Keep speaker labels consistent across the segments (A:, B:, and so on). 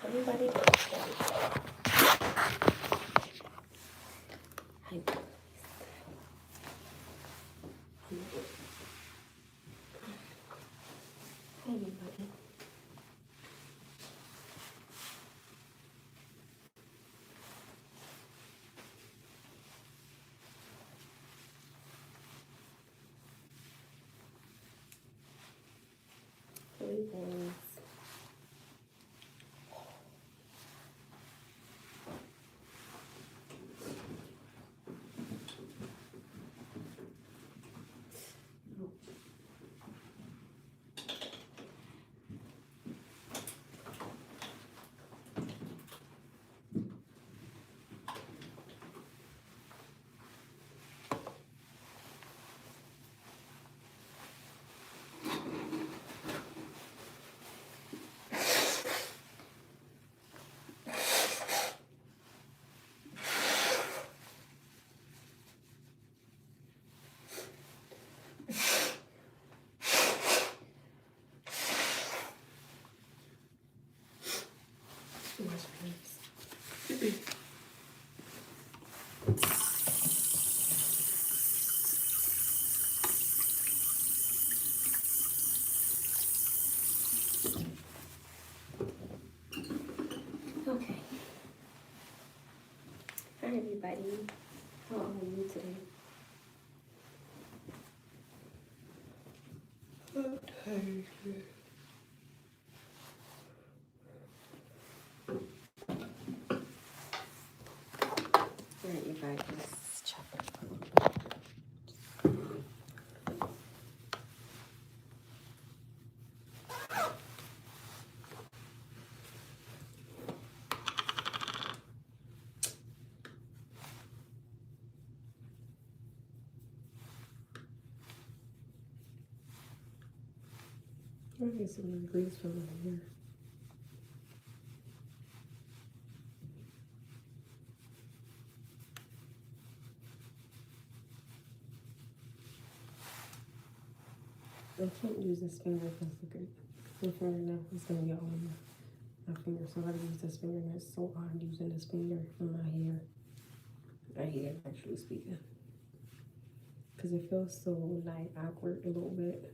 A: Everybody else. Hi. Hi, everybody. Greetings. Okay. Hi, everybody. How are you today? Okay. All right, you guys, let's chop it up a little bit. I'm gonna get some grease from over here. I can't use this finger because the fingernail is gonna get all over my finger, so I gotta use this finger, and it's so hard using this finger on my hair. My hair, actually speaking, because it feels so like awkward a little bit.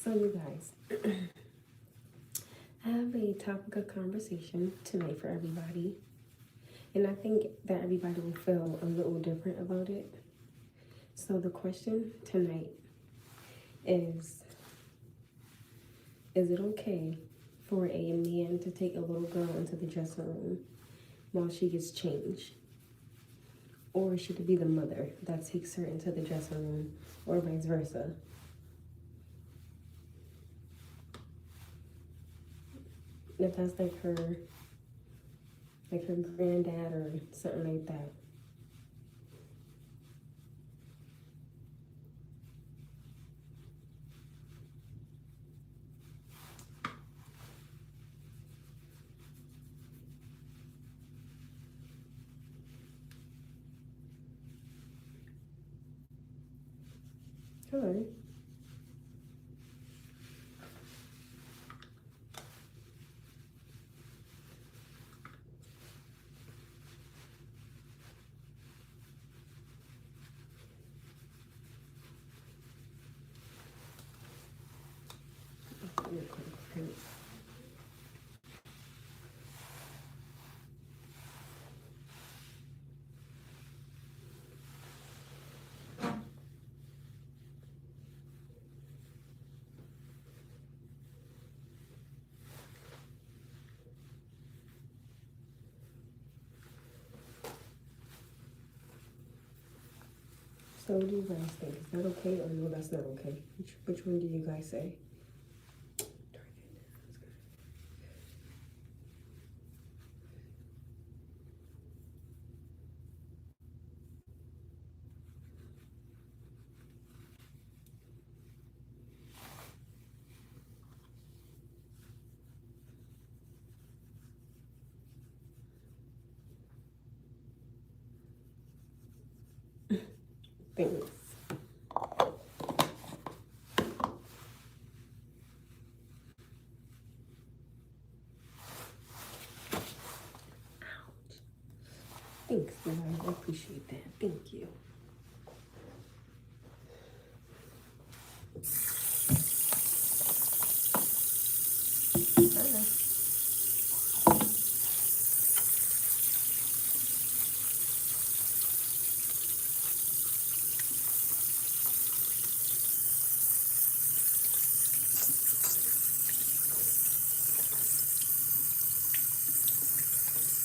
A: So you guys, I have a topic of conversation tonight for everybody, and I think that everybody will feel a little different about it. So the question tonight is it okay for a man to take a little girl into the dressing room while she gets changed? Or should it be the mother that takes her into the dressing room, or vice versa? If that's like her granddad or something like that. Hello. So what do you guys think? Is that okay or no, that's not okay? Which one do you guys say? Thanks. Thanks, guys. I appreciate that. Thank you. Bye.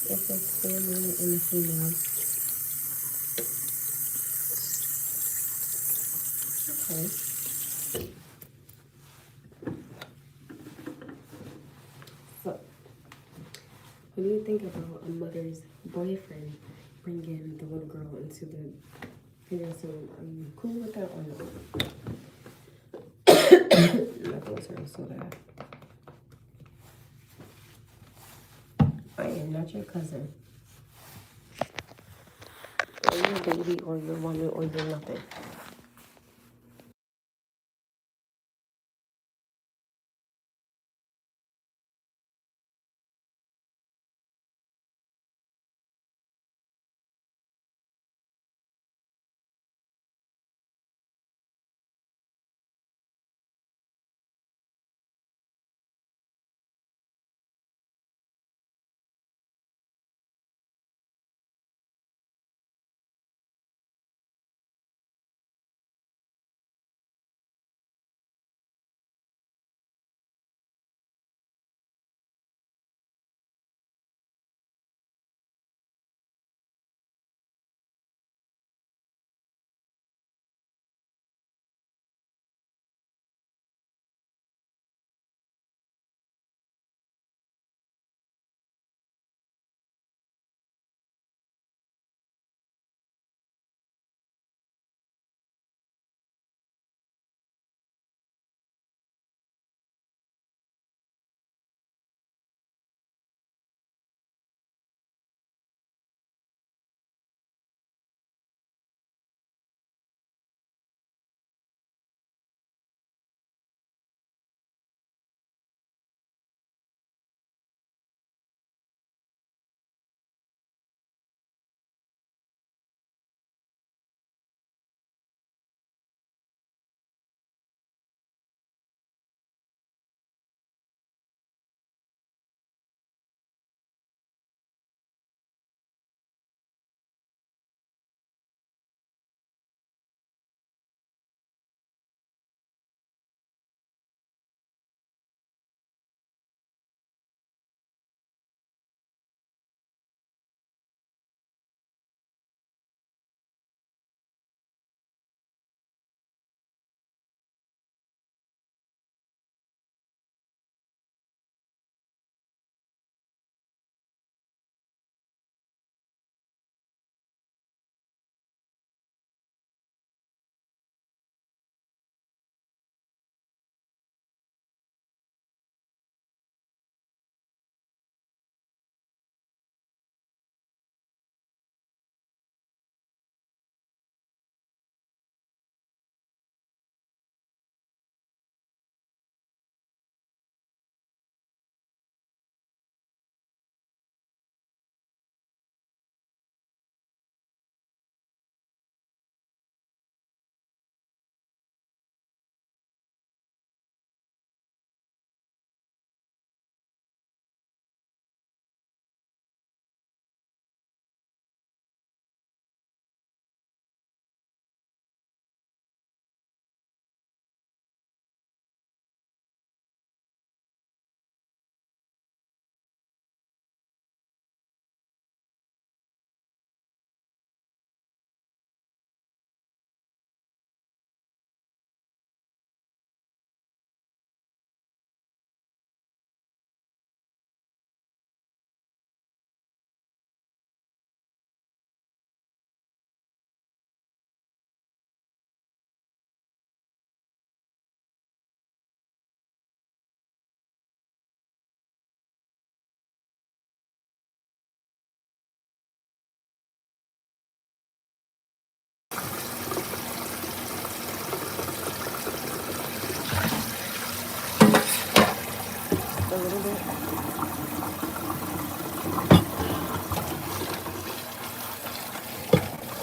A: If it's family and the female. Okay. So, what do you think about a mother's boyfriend bringing the little girl into the figure? So, are you cool with that or no? Nothing's hurting so bad. I am not your cousin. Or your baby, or your woman, or your nothing.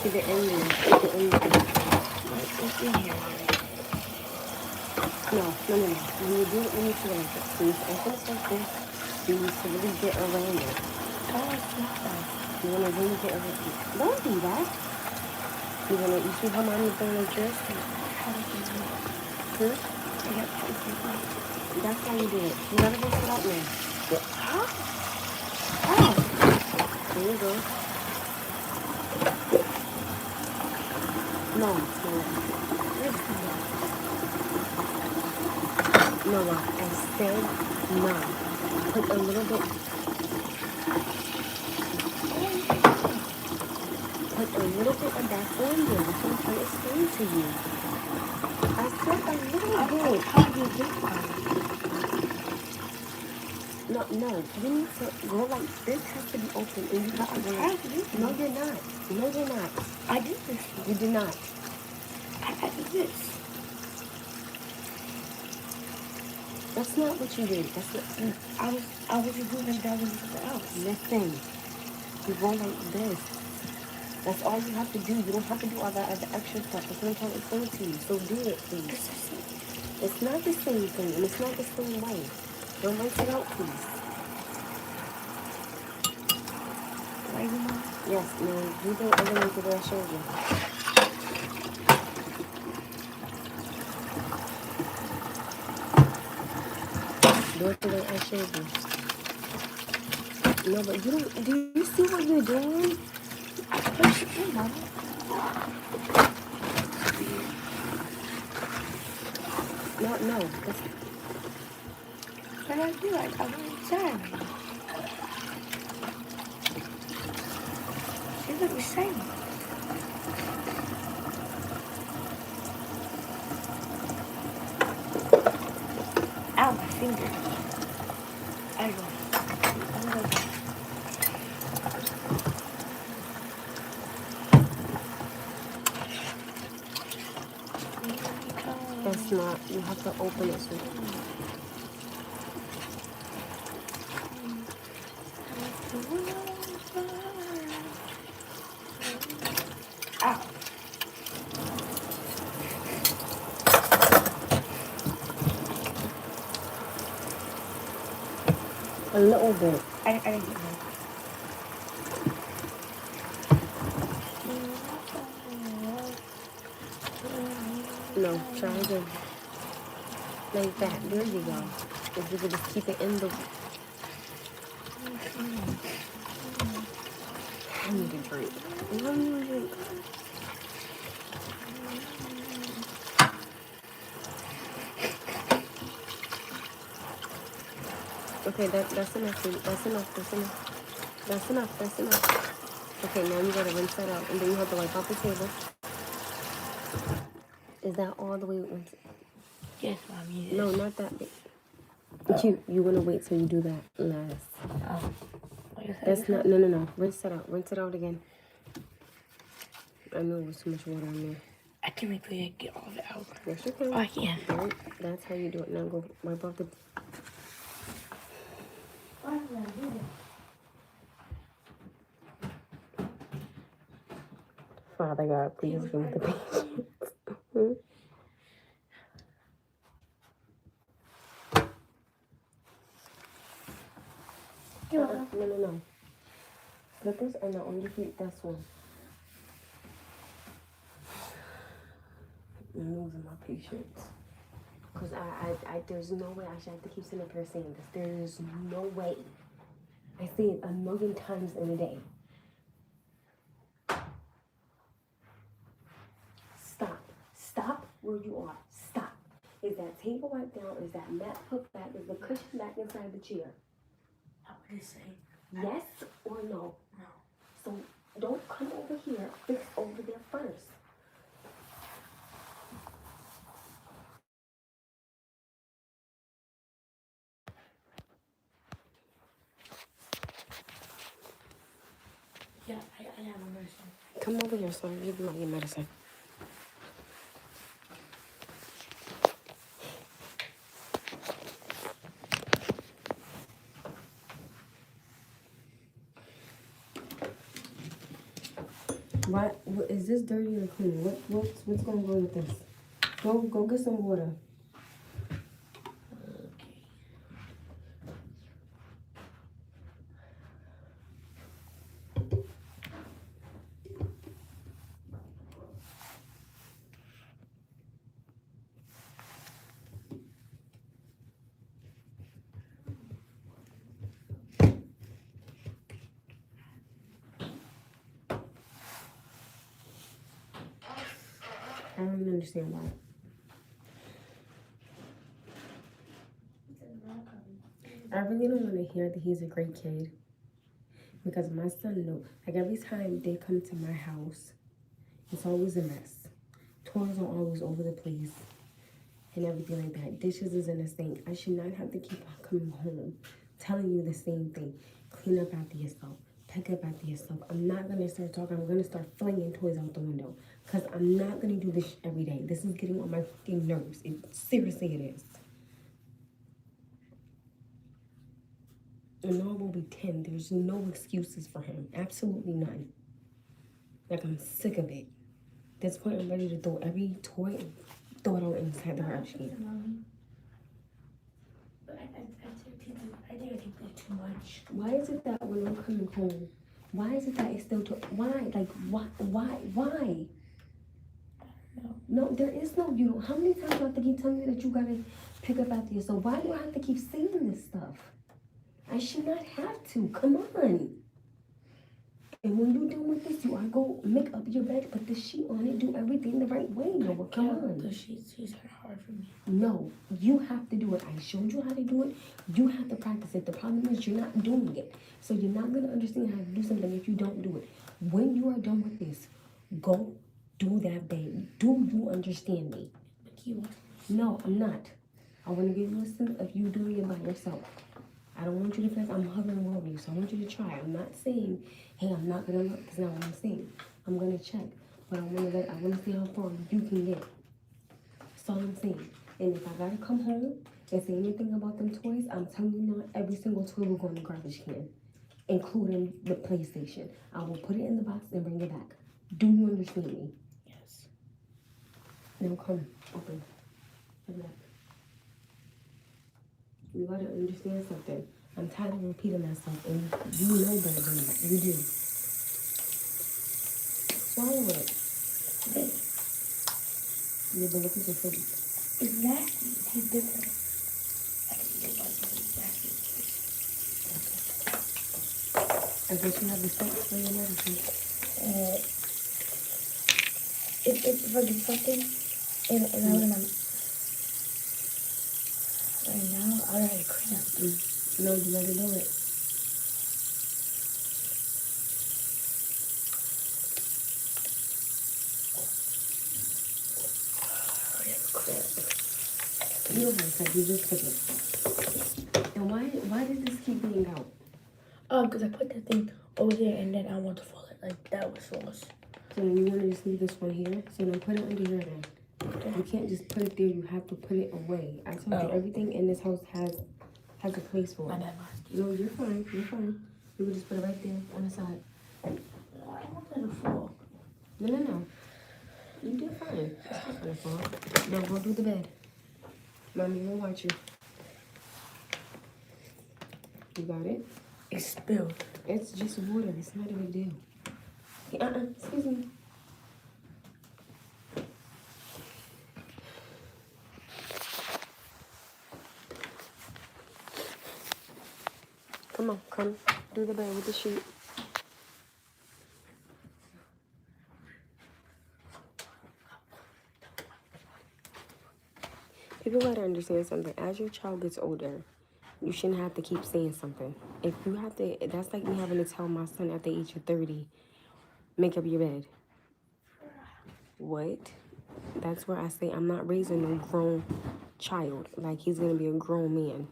A: To the ending. To the ending.
B: It's in here already.
A: No. When you do it, you need to like it. So you open it like this. You need to really get around it.
B: Oh, it's not that.
A: You want to really get around it. Don't do that. You see how mine is doing like this?
B: How does it do it?
A: Hmm?
B: I got to
A: That's how you do it. You gotta rinse it out now. Yeah.
B: How? Oh.
A: There you go. No. Noah, I said no. Put a little bit. Put a little bit of that on there. That's what I'm trying to explain to you. I said a little bit.
B: How do you do it?
A: No. You need to go like this. Has to be open, and you got to go. No, you're not. No, you're not.
B: I did this.
A: You did not.
B: I did this.
A: That's not what you did. That's not.
B: I was just doing it that was something else.
A: Listen. You go like this. That's all you have to do. You don't have to do all that other extra stuff. That's what I'm trying to explain to you. So do it, please. It's not the same thing, and it's not the same way. Don't rinse it out, please.
B: Right, Mom?
A: Yes, no, do the other ones that I showed you. Do it the way I showed you. No, but you don't. Do you see what you're doing?
B: What you do, Mama?
A: No.
B: But I do. I want to try. She look the same. Ow, my finger. I go.
A: That's not. You have to open it. So.
B: Ow.
A: A little bit.
B: I didn't get it.
A: No, try again. Like that. There you go. If you could just keep it in the. I need a drink. I need a drink. Okay, that's enough. That's enough. Okay, now you gotta rinse that out, and then you have to wipe off the table. Is that all the way rinsed?
B: Yes, Mommy.
A: No, not that big. You wanna wait till you do that last.
B: Oh.
A: That's not. No. Rinse it out. Rinse it out again. I know it was too much water in there.
B: I can make sure I get all of it out.
A: Yes, you can.
B: Oh, I can.
A: Right? That's how you do it. Now go wipe off the.
B: Why did I do that?
A: Father God, please give me the patience. No. Put this on your feet. That's one. I'm losing my patience. Because there's no way I should have to keep sitting up here saying this. There's no way. I say it 1,000,000 times in a day. Stop where you are. Stop. Is that table right down? Is that mat hooked back? Is the cushion back inside the chair?
B: How would it say?
A: Yes or no?
B: No.
A: So don't come over here. Fix over there first.
B: Yeah, I have a medicine.
A: Come over here so I can give you your medicine. What is this dirty or clean? What's going on with this? Go get some water. I don't even understand why. I really don't want to hear that he's a great kid. Because my son knows, like every time they come to my house, it's always a mess. Toys are always over the place and everything like that. Dishes is in the sink. I should not have to keep on coming home telling you the same thing. Clean up after yourself. Pick up after yourself. I'm not going to start talking. I'm going to start flinging toys out the window. Because I'm not going to do this every day. This is getting on my fucking nerves. Seriously, it is. And Noah will be 10. There's no excuses for him. Absolutely none. Like, I'm sick of it. At this point, I'm ready to throw every toy and throw it out inside the garbage can.
B: But I think I take too much.
A: Why is it that when I'm coming home, why is it that it's still why? Like, why? No, there is no you. How many times do I have to keep telling you that you gotta pick up after yourself? Why do I have to keep saying this stuff? I should not have to. Come on. And when you're done with this, you are go make up your bed, put the sheet on it, do everything the right way. No, come on.
B: The sheets are hard for me.
A: No, you have to do it. I showed you how to do it. You have to practice it. The problem is you're not doing it. So you're not going to understand how to do something if you don't do it. When you are done with this, go do that, baby. Do you understand me? No, I'm not. I want to give you a sense of you doing it by yourself. I don't want you to feel like I'm hovering over you, so I want you to try. I'm not saying, hey, I'm not gonna look. That's not what I'm saying. I'm gonna check, but I wanna see how far you can get. That's all I'm saying. And if I gotta come home and say anything about them toys, I'm telling you now, every single toy will go in the garbage can, including the PlayStation. I will put it in the box and bring it back. Do you understand me?
B: Yes.
A: Now come, open. Open up. You gotta understand something. I'm tired of repeating myself, and you know better than that. You do. Swallow it.
B: Hey.
A: You're gonna look at your face.
B: Exactly. He's different. I can get myself exactly.
A: I guess you have respect for your medicine.
B: If I do something, and I wouldn't. Right now, I already cramp.
A: No, you gotta do it.
B: I have cramp.
A: You don't have to. You just took it. And why did this keep being out?
B: Because I put that thing over there and then I want to fall it. Like, that was false.
A: So then you want to just leave this one here? So then put it under here then. Okay. You can't just put it there. You have to put it away. I told you everything in this house has a place for it.
B: My bad,
A: No, you're fine. You're fine. You can just put it right there on the side.
B: I don't want that to fall.
A: No. You did fine. It's not gonna fall. Now go do the bed. Mommy will watch you. You got it?
B: It's spilled.
A: It's just water. It's not a big deal. Excuse me. Come on, come. Do the bed with the sheet. People gotta understand something. As your child gets older, you shouldn't have to keep saying something. If you have to, that's like me having to tell my son at the age of 30, make up your bed. What? That's where I say I'm not raising no grown child. Like, he's gonna be a grown man.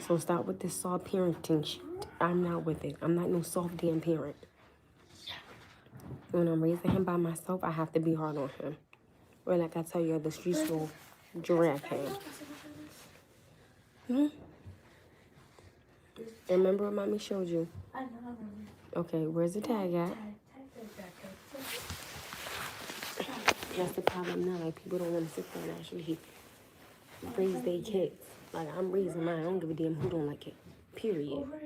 A: So stop with this soft parenting shit. I'm not with it. I'm not no soft damn parent. When I'm raising him by myself, I have to be hard on him. Or like I tell you, the streets will giraffe him. Remember what mommy showed you?
B: I know.
A: Okay, where's the tag at? That's the problem now. Like, people don't want to sit there and actually raise their kids. Like, I'm raising mine. I don't give a damn who don't like it. Period.
B: Over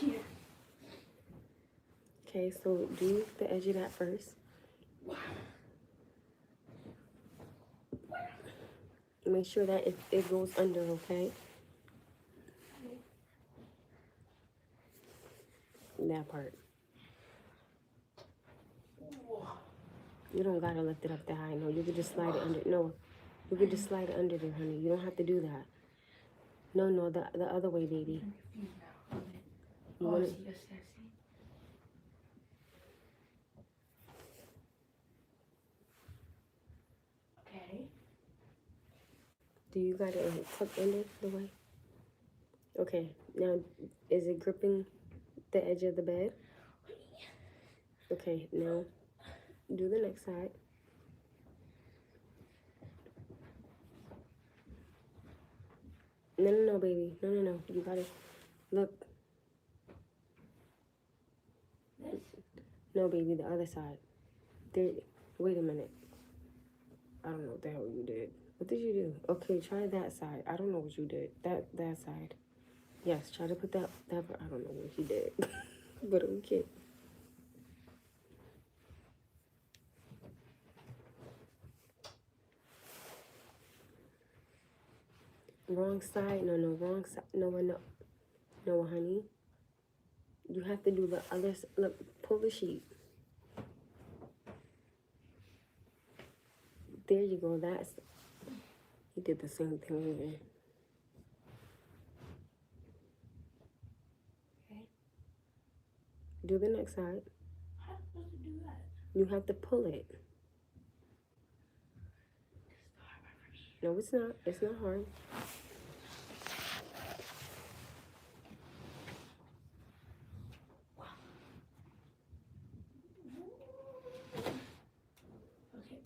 B: here.
A: Okay, so do the edge of that first. Make sure that it goes under, okay? That part. You don't gotta lift it up that high. No, you could just slide it under. No, you could just slide it under there, honey. You don't have to do that. No, the other way, baby. You want it?
B: Okay.
A: Do you got it tucked under the way? Okay, now is it gripping the edge of the bed? Okay, now do the next side. No, baby. No. You gotta look.
B: This?
A: No, baby, the other side. There. Wait a minute. I don't know what the hell you did. What did you do? Okay, try that side. I don't know what you did. That side. Yes, try to put that. I don't know what he did, but okay. Wrong side. No, wrong side. No, honey. You have to do the other. Look, pull the sheet. There you go. That's. He did the same thing again.
B: Okay.
A: Do the next side.
B: How am I supposed to do that?
A: You have to pull it. No, it's not. It's not hard.
B: Okay.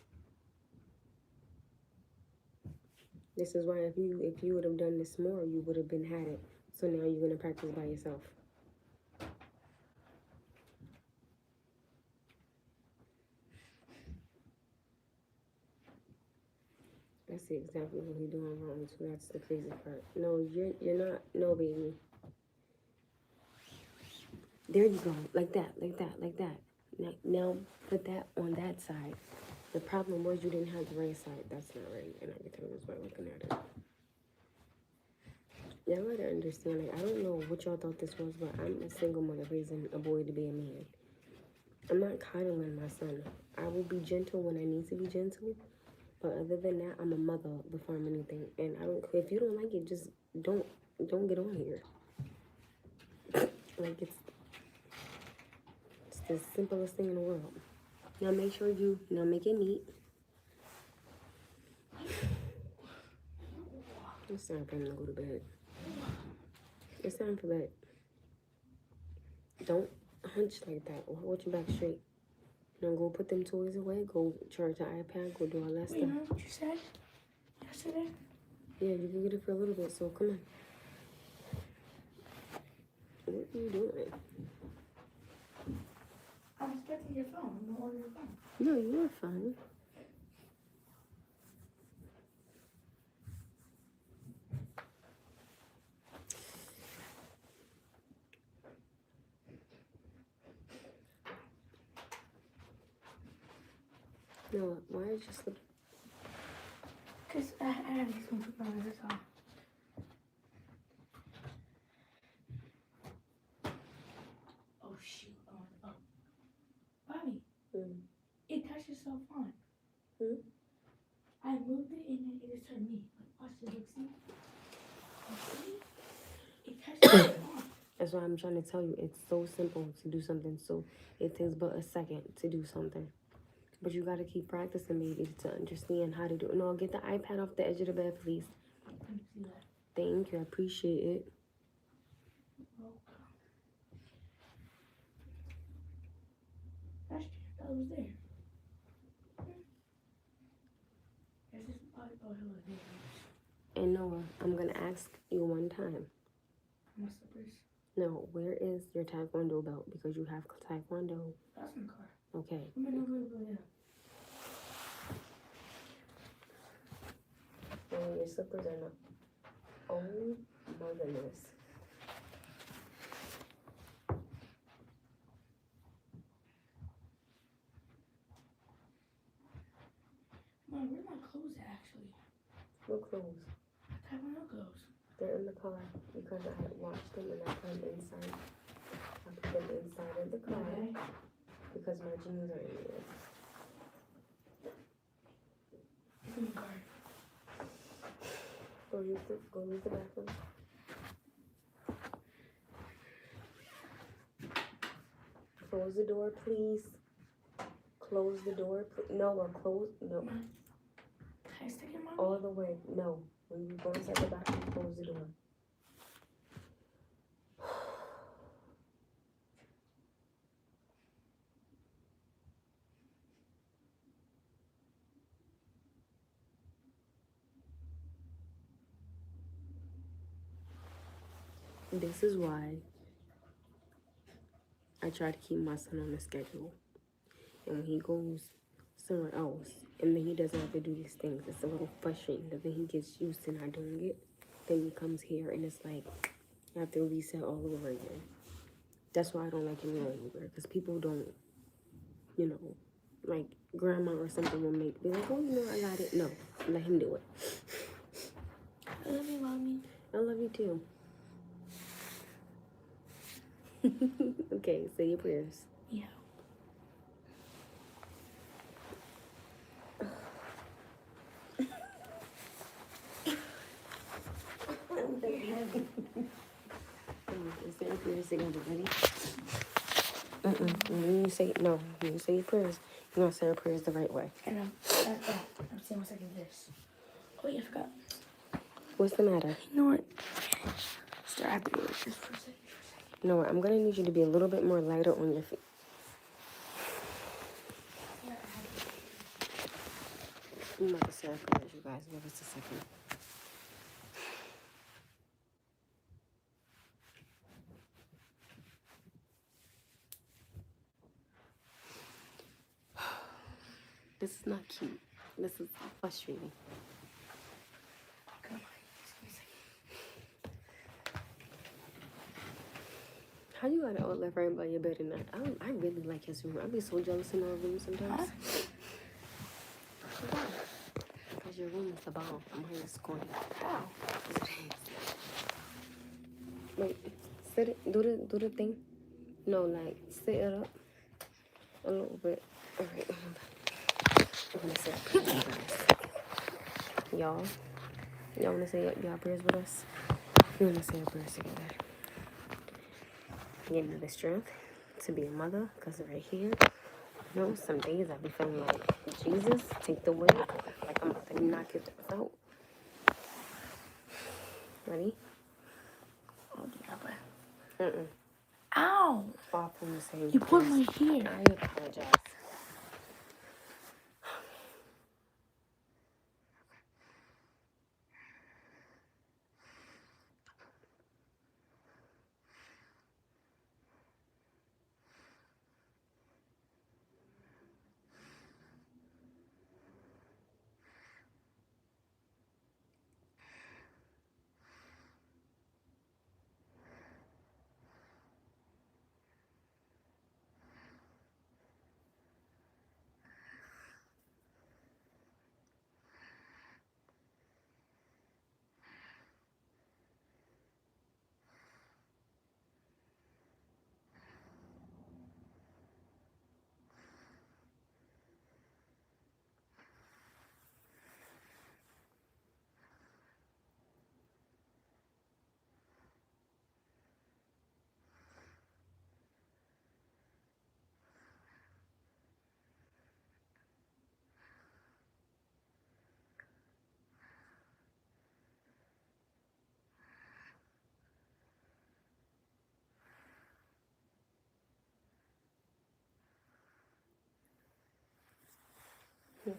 A: This is why if you would have done this more, you would have had it. So now you're gonna practice by yourself. I see exactly what you're doing wrong too. That's the crazy part. No, you're not. No, baby. There you go. Like that. Now put that on that side. The problem was you didn't have the right side. That's not right. And I can tell this by looking at it. Y'all gotta understand, like, I don't know what y'all thought this was, but I'm a single mother raising a boy to be a man. I'm not coddling my son. I will be gentle when I need to be gentle. But other than that, I'm a mother before I'm anything. And I don't, if you don't like it, just don't get on here. Like, it's the simplest thing in the world. Now make sure now make it neat. It's time for him to go to bed. It's time for bed. Don't hunch like that. Or hold your back straight. Now go put them toys away. Go charge the iPad. Go do all that stuff.
B: Remember what you said yesterday?
A: Yeah, you can get it for a little bit. So come on. What are you doing?
B: I'm expecting your phone. I'm on your phone.
A: No, you're fine. No, why is you slip?
B: Because I have these ones with my that's all. Oh, shoot. Oh. Bobby, it touched itself on. I moved it and then it just turned me. Like, watch the look, see? It touched itself on.
A: That's why I'm trying to tell you. It's so simple to do something. So it takes but a second to do something. But you got to keep practicing, baby, to understand how to do it. No, get the iPad off the edge of the bed, please.
B: Let me see that.
A: Thank you. I appreciate it.
B: That's true. That was there. Is this hello, there.
A: And Noah, I'm going to ask you one time.
B: My slippers.
A: No, where is your taekwondo belt? Because you have taekwondo.
B: That's in the car.
A: Okay. And your slippers are not. Oh my goodness.
B: Mom, where are my clothes at, actually?
A: What clothes?
B: My taekwondo clothes.
A: They're in the car because I had washed them and I put them inside. I put them inside of the car because my jeans are in there.
B: It's in the car.
A: Go use the bathroom. Close the door, please. Close the door, no, or close, no.
B: Can I stick it, Mom?
A: All the way, no. When you go inside the bathroom, close the door. This is why I try to keep my son on a schedule. And when he goes somewhere else, and then he doesn't have to do these things, it's a little frustrating because then he gets used to not doing it. Then he comes here and it's like, I have to reset all over again. That's why I don't like him going anywhere, because people don't, you know, like grandma or something will be like, oh, you know, I got it. No, let him do it.
B: I love you, Mommy.
A: I love you too. Okay, say your prayers.
B: Yeah.
A: Say your prayers together, ready? When you say, no, when you say your prayers, you're going to say your prayers the right way.
B: And I'm saying 1 second this. Oh, yeah, I forgot.
A: What's the matter?
B: You know what? Start happy to just for a second.
A: No, I'm going to need you to be a little bit more lighter on your feet. I'm about to say our prayers, you guys. Give us a second. This is not cute. This is frustrating.
B: Come on, just give me a second.
A: How you gotta all left right by your bed at night? I really like his room. I'd be so jealous in our room sometimes. Because your room is the bomb. Mine is corny.
B: How?
A: Wait, sit it. Do the thing. No, like sit it up a little bit. All right, hold on. I'm gonna say a prayer with you guys. Y'all wanna say y'all prayers with us? We're gonna say our prayers together. Give me the strength to be a mother, because right here, you know, some days I be feeling like, Jesus, take the weight, like I'm about to knock it out. Ready?
B: Oh, yeah,
A: Mm-mm.
B: Ow!
A: Off from the same.
B: You put my hair.
A: I apologize.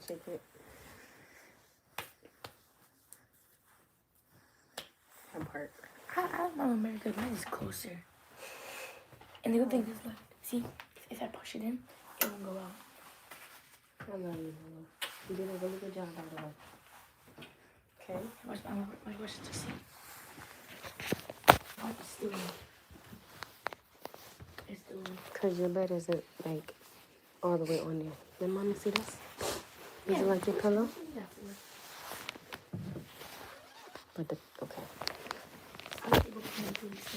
A: Shake it. That part.
B: I don't know, America. Mine is closer. And the good thing is, look, see, if I push it in, it won't go out.
A: I love you, Mama. You did a really good job, by the way. Okay?
B: Watch it to see. Oh, it's still in. It's still in.
A: Because your bed isn't, like, all the way on there. Let Mommy see this. Would you like your pillow?
B: Yeah.
A: But the, okay.
B: I like to go to the police.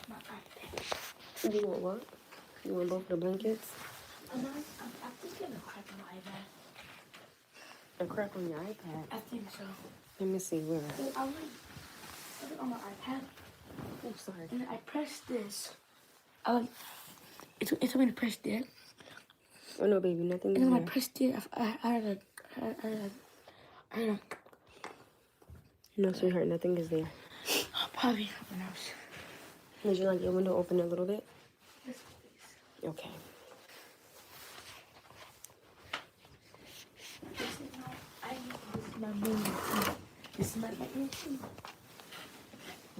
B: My iPad.
A: You want what? You want both the blankets?
B: I'm just getting a crack on my iPad.
A: A crack on your iPad?
B: I think so.
A: Let me see where.
B: I was on my iPad.
A: Oh, sorry.
B: And then I pressed this. It told me to press there.
A: Oh, no, baby, nothing
B: And then when I
A: there.
B: pressed it, I heard a
A: No, sweetheart, nothing is there.
B: probably something else.
A: Would you like your window open a little bit?
B: Yes, please.
A: Okay.
B: This is my main routine. This is my routine.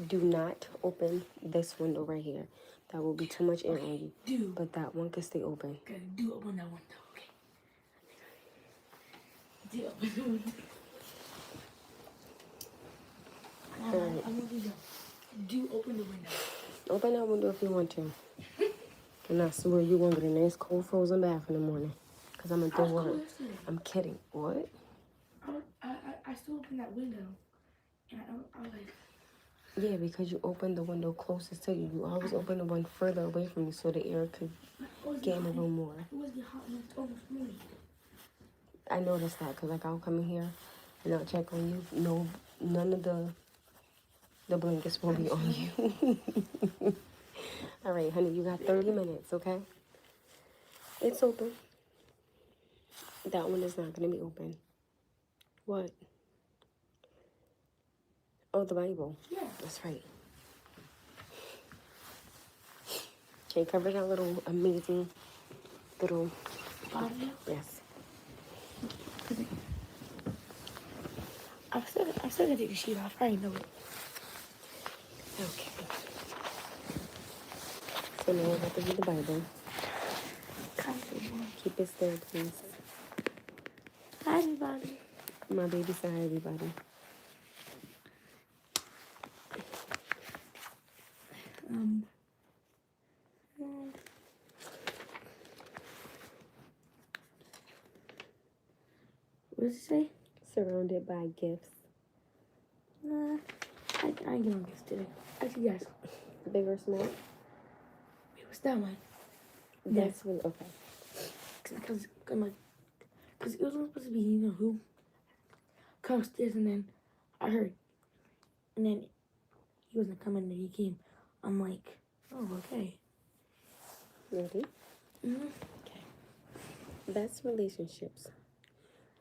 A: Do not open this window right here. That will be too much air on you.
B: Do.
A: But that one can stay open.
B: Okay, do open that window, okay? Do open the window.
A: Alright.
B: I'm gonna do that. Do open the window.
A: Open that window if you want to. And I swear you're going to get a nice cold frozen bath in the morning. Because I'm going to do work. I'm kidding. What?
B: I still opened that window. And I was like...
A: Yeah, because you opened the window closest to you. You always open the one further away from you so the air could get in a little more.
B: It was the hot one almost morning.
A: I noticed that because, like, I'll come in here and I'll check on you. No, none of the blankets will be on you. All right, honey, you got 30 minutes, okay? It's open. That one is not going to be open. What? Oh, the Bible.
B: Yeah.
A: That's right. Okay, cover that little amazing little...
B: Bottom?
A: Yes.
B: I'm still gonna take the sheet off. I already know it.
A: Okay. So now we're about to read the Bible. Keep it still, please.
B: Hi, everybody.
A: My baby said hi, everybody.
B: What does it say?
A: Surrounded by gifts.
B: Nah, I ain't getting gifts today. Actually, yes.
A: Big or small?
B: Wait, what's that one?
A: That's really okay.
B: Because it was supposed to be, you know, who? Come upstairs, and then I heard. And then he wasn't coming, and he came. I'm like, oh, okay.
A: Ready?
B: Mm-hmm.
A: Okay. Best relationships.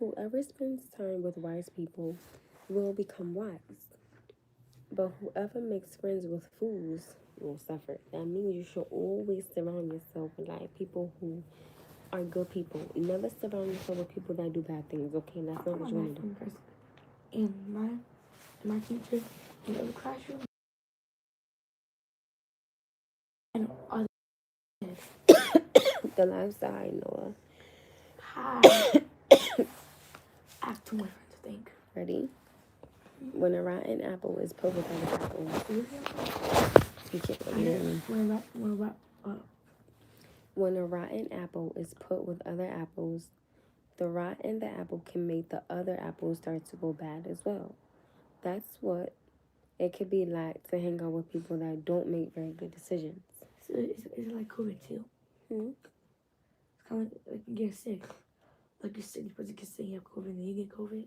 A: Whoever spends time with wise people will become wise. But whoever makes friends with fools will suffer. That means you should always surround yourself with like people who are good people. Never surround yourself with people that do bad things, okay? That's not what you want to do.
B: And my teacher in the other classroom and other
A: The left side, Noah.
B: hi. I have too much friends to think.
A: Ready? When a rotten apple is put with other apples. You can't really hear me. When a rotten apple is put with other apples, the rot in the apple can make the other apples start to go bad as well. That's what it could be like to hang out with people that don't make very good decisions.
B: So it's like COVID too. It's kind of like you get sick. Like you're sick, you're supposed to get sick, you have COVID, and then you get COVID.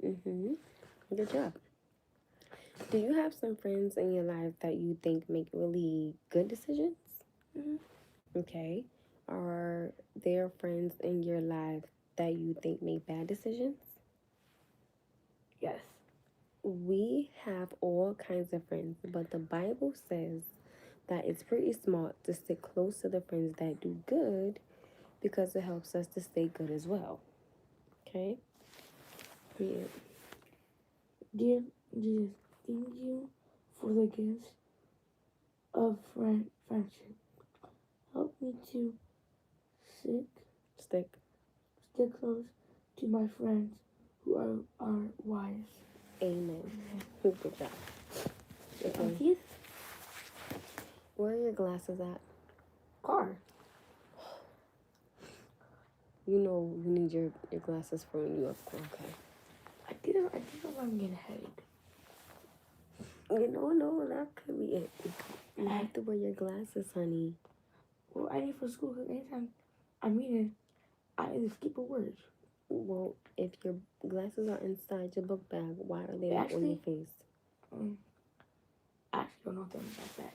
A: Good job. Do you have some friends in your life that you think make really good decisions? Okay. Are there friends in your life that you think make bad decisions?
B: Yes.
A: We have all kinds of friends, but the Bible says that it's pretty smart to stick close to the friends that do good because it helps us to stay good as well. Okay? Yeah.
B: Dear Jesus, thank you for the gifts of friendship. Help me to
A: Stick.
B: stick close to my friends who are wise.
A: Amen. Good job. Okay. Where are your glasses at?
B: Car.
A: You know you need your glasses for when you up. Okay.
B: I think I'm getting a headache.
A: No, that could be it. You have to wear your glasses, honey.
B: Well, I need for school because anytime I'm reading, I either skip a word.
A: Well, if your glasses are inside your book bag, why are they not on your face?
B: I actually don't know if they're in my bag.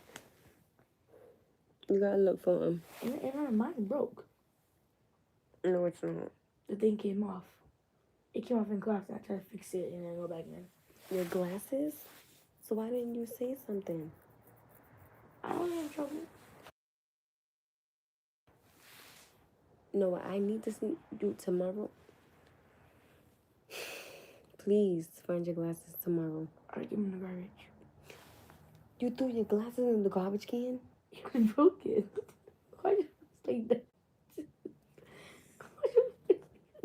A: You gotta look for them.
B: And mine broke.
A: No, it's not.
B: The thing came off. It came off in class and I tried to fix it and then go back in.
A: Your glasses? So why didn't you say something?
B: I don't have trouble.
A: No, I need to see you tomorrow. Please find your glasses tomorrow.
B: I give them in the garbage.
A: You threw your glasses in the garbage can?
B: You broke it. Why did you say that?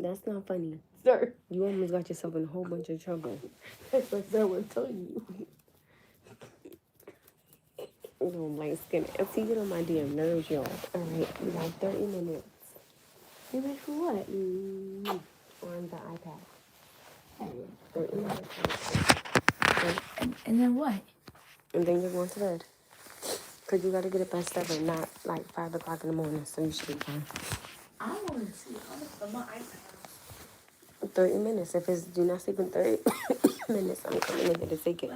A: That's not funny.
B: Sir.
A: You almost got yourself in a whole bunch of trouble.
B: That's what sir was telling you.
A: You know, light skin. See, you know my damn nerves, y'all. Alright, you got 30 minutes.
B: 30 minutes for what?
A: On the iPad. 30 minutes.
B: And then what?
A: And then you're going to bed. Because you got to get up at 7, not like 5 o'clock in the morning, so you should be fine.
B: I don't want to sleep. I'm going to my iPad.
A: 30 minutes. If it's do not sleep in 30 minutes, I'm coming in here to take it.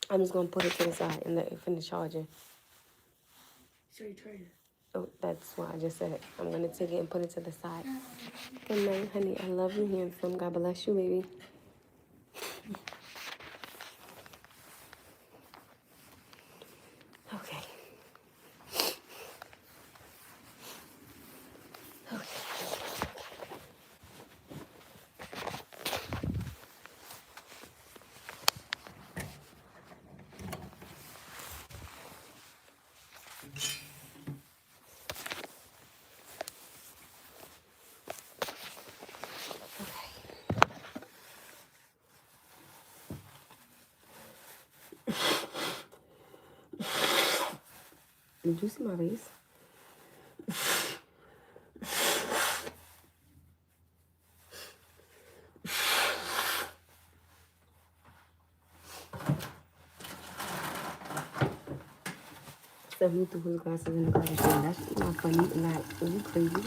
A: I'm just going to put it to the side and let it finish charging.
B: Sorry, try it.
A: Oh, that's what I just said. I'm going to take it and put it to the side. Good night, honey. I love you, handsome. God bless you, baby. Okay. Did you see my face? So he threw his glasses in the garbage can. That's not funny. Like, are you crazy?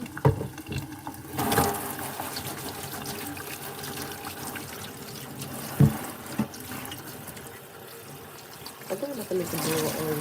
A: I think I'm about to make a bowl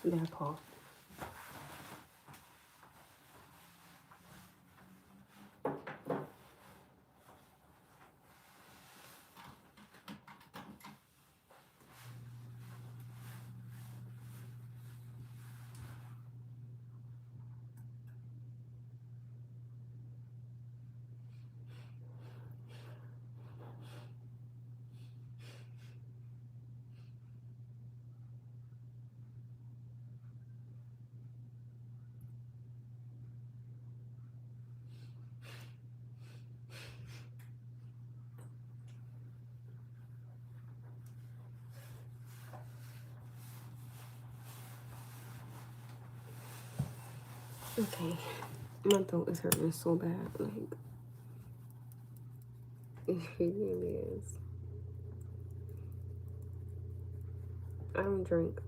A: that Paul. Okay, my throat is hurting so bad, like, it really is. I don't drink.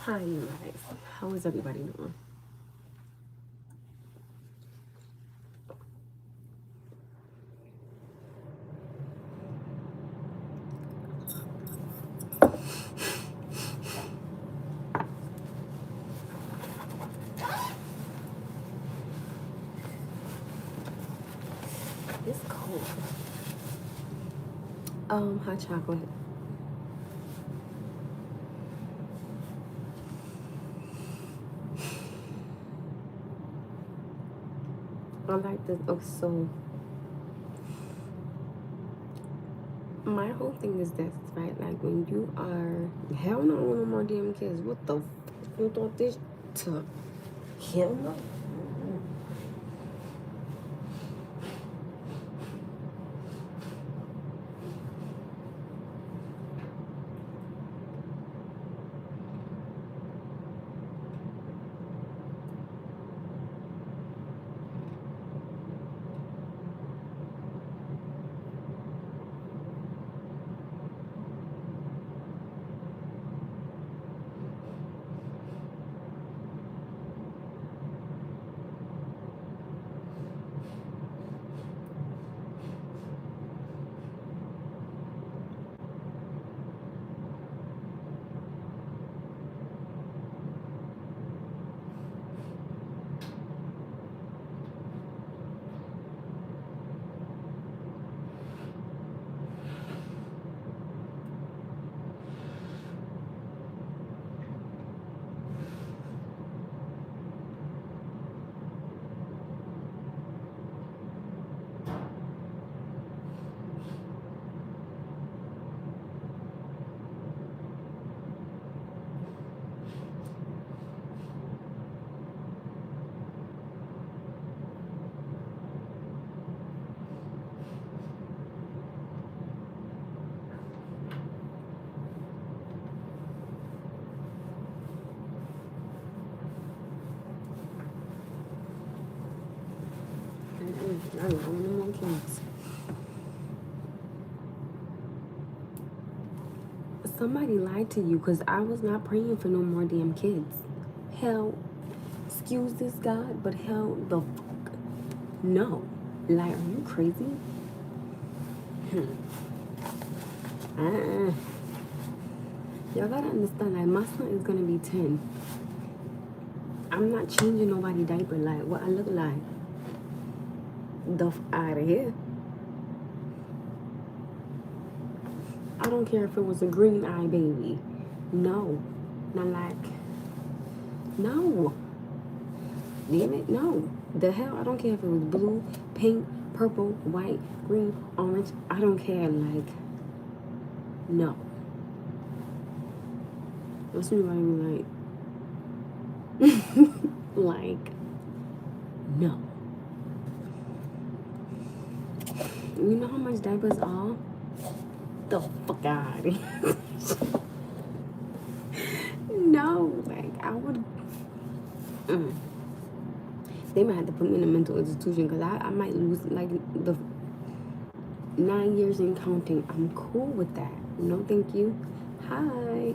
A: Hi, you guys. How is everybody doing? It's cold. Hot chocolate. I like this. Oh, so my whole thing is this, right? Like when you are, hell no, I want no more damn kids. What the f? You thought this to? Hell no. I don't want no more kids. Somebody lied to you because I was not praying for no more damn kids. Hell, excuse this God, but hell the fuck no. Like, are you crazy? Y'all gotta understand, like, my son is gonna be 10. I'm not changing nobody diaper like what I look like. The f out of here. I don't care if it was a green eye baby. No. Not like, no. Damn it, no. The hell, I don't care if it was blue, pink, purple, white, green, orange. I don't care, like, no. What's me writing like, like, no. You know how much diapers are? The fuck out of here. No, like, I would, they might have to put me in a mental institution because I might lose, like, the 9 years and counting. I'm cool with that. No, thank you. Hi.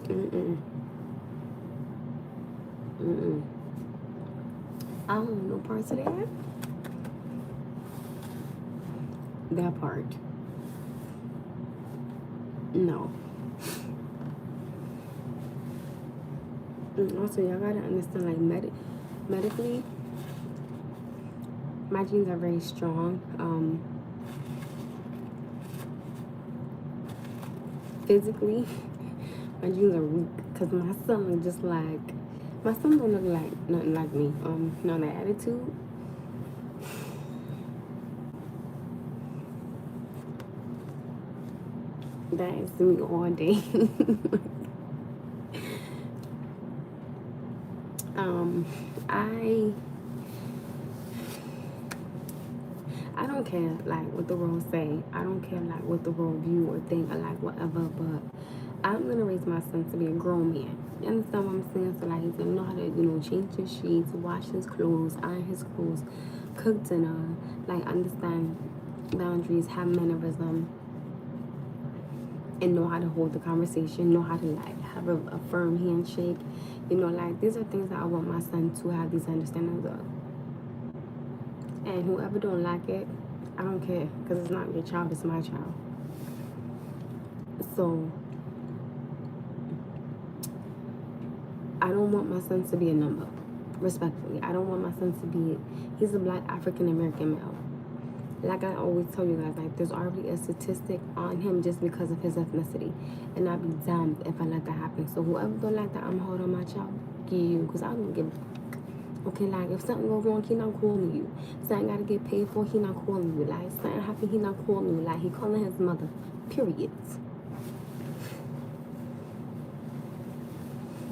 A: I don't know parts of that. That part. No. Also, y'all gotta understand, like, medically, my genes are very strong. Physically, my genes are weak because my son is just like, my son don't look like nothing like me. No, the attitude. That is me all day. I don't care like what the world say. I don't care like what the world view or think or like whatever. But I'm gonna raise my son to be a grown man. You understand what I'm saying? So like he's gonna know how to change his sheets, wash his clothes, iron his clothes, cook dinner, like understand boundaries, have mannerism, and know how to hold the conversation, know how to like have a firm handshake. Like these are things that I want my son to have these understandings of. And whoever don't like it, I don't care, because it's not your child, it's my child. So I don't want my son to be a number, respectfully. I don't want my son to be, he's a black African American male. like I always tell you guys, like there's already a statistic on him just because of his ethnicity, and I'd be damned if I let that happen. So whoever don't like that, I'm hard on my child, get you, because I don't give. Okay, like if something go wrong, he not calling you. Something gotta get paid for, he not calling you. Like something happen, he not calling you. Like he calling his mother. Period.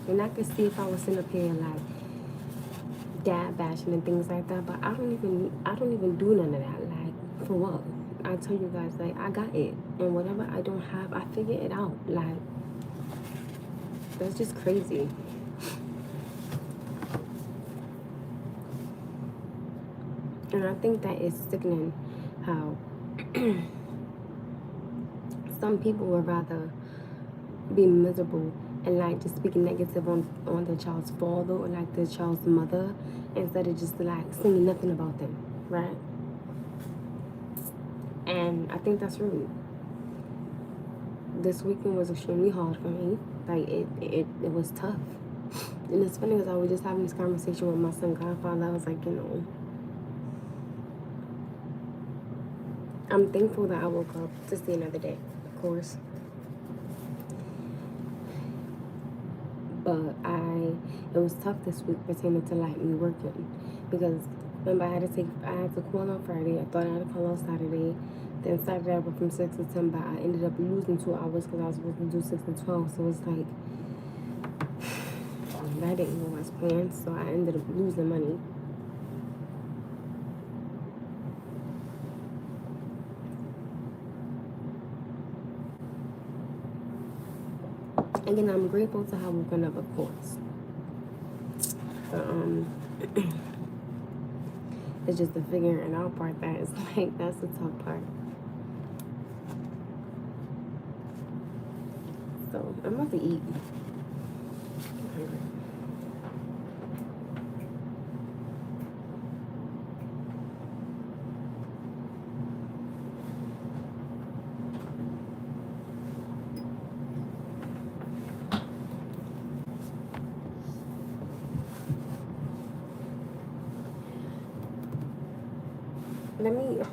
A: And I could see if I was sitting up here like dad bashing and things like that, but I don't even do none of that. Like for what? I tell you guys, like I got it, and whatever I don't have, I figure it out. Like that's just crazy. And I think that is sickening how some people would rather be miserable and like just speaking negative on their child's father or like their child's mother instead of just like saying nothing about them, right? And I think that's rude. This weekend was extremely hard for me. Like it was tough. And it's funny because I was just having this conversation with my son Godfather. I was like, I'm thankful that I woke up to see another day, of course. But it was tough this week pertaining to like me working, because remember I had to call on Friday. I thought I had to call on Saturday. Then Saturday I worked from 6 to 10, but I ended up losing 2 hours because I was supposed to do 6 to 12. So it's like that didn't go as planned. So I ended up losing money. Again, I'm grateful to have woken up, of course. But it's just the figuring out part that is like that's the tough part. So I'm about to eat. I'm hungry.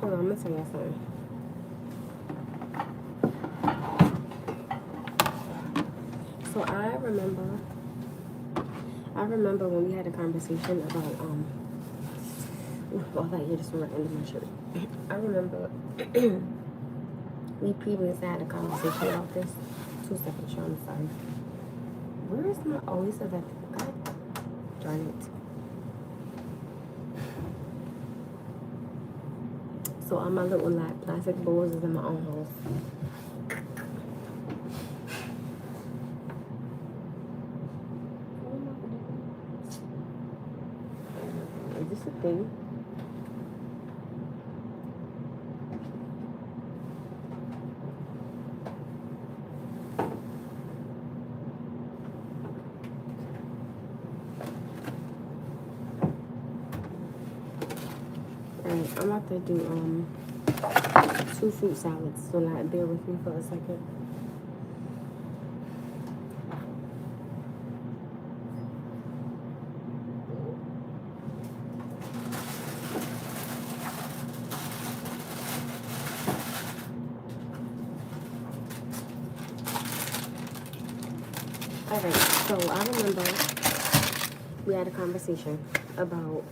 A: Hold on, I'm gonna tell you something. So I remember when we had a conversation about all that here just right under my shirt. I remember we previously had a conversation about this. 2 seconds, Sean, I'm sorry. Where is my oh, he said that God darn it. So all my little like plastic bowls is in my own house. Is this a thing? Alright, I'm about to do 2 fruit salads, so like bear with me for a second. Alright, so I remember we had a conversation about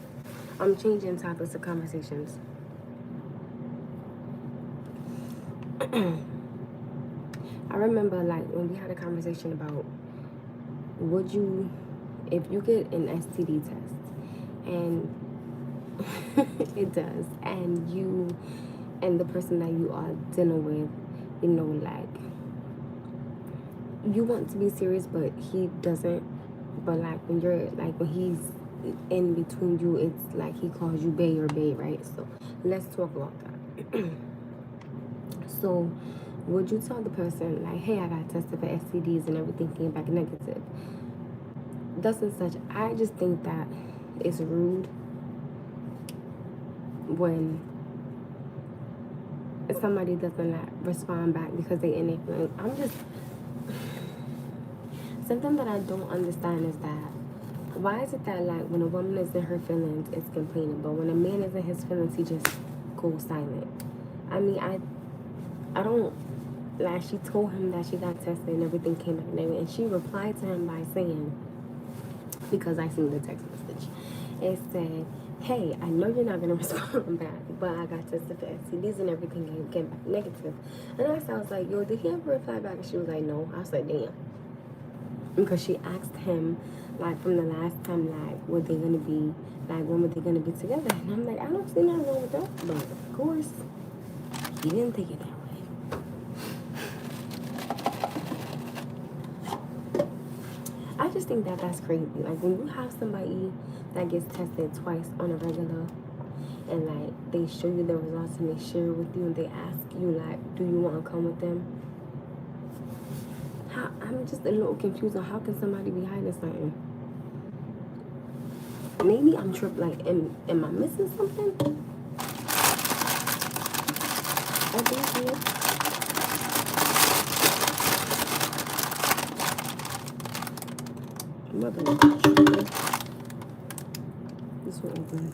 A: I'm changing topics of conversations. I remember like when we had a conversation about would you, if you get an STD test and it does, and you and the person that you are dealing with, you know, like you want to be serious but he doesn't, but like when you're like when he's in between you, it's like he calls you bae or bae, right? So let's talk about that. So would you tell the person like, hey, I got tested for STDs and everything came back negative, thus and such? I just think that it's rude when somebody doesn't like respond back because they in their feelings. I'm just something that I don't understand is that why is it that like when a woman is in her feelings it's complaining, but when a man is in his feelings he just go silent. I mean, I don't, like, she told him that she got tested and everything came back negative, and she replied to him by saying, because I seen the text message, it said, hey, I know you're not going to respond back, but I got tested for STDs and everything came back negative. And I was like, yo, did he ever reply back? And she was like, no. I was like, damn. Because she asked him, like, from the last time, like, were they going to be, like, when were they going to be together? And I'm like, I don't see nothing wrong with that. But, of course, he didn't take it that way. I just think that that's crazy. Like, when you have somebody that gets tested twice on a regular, and, like, they show you the results and they share it with you, and they ask you, like, do you want to come with them? I'm just a little confused on how can somebody be hiding something. Maybe I'm tripping. Like, am I missing something? I think so. Mother, this one open.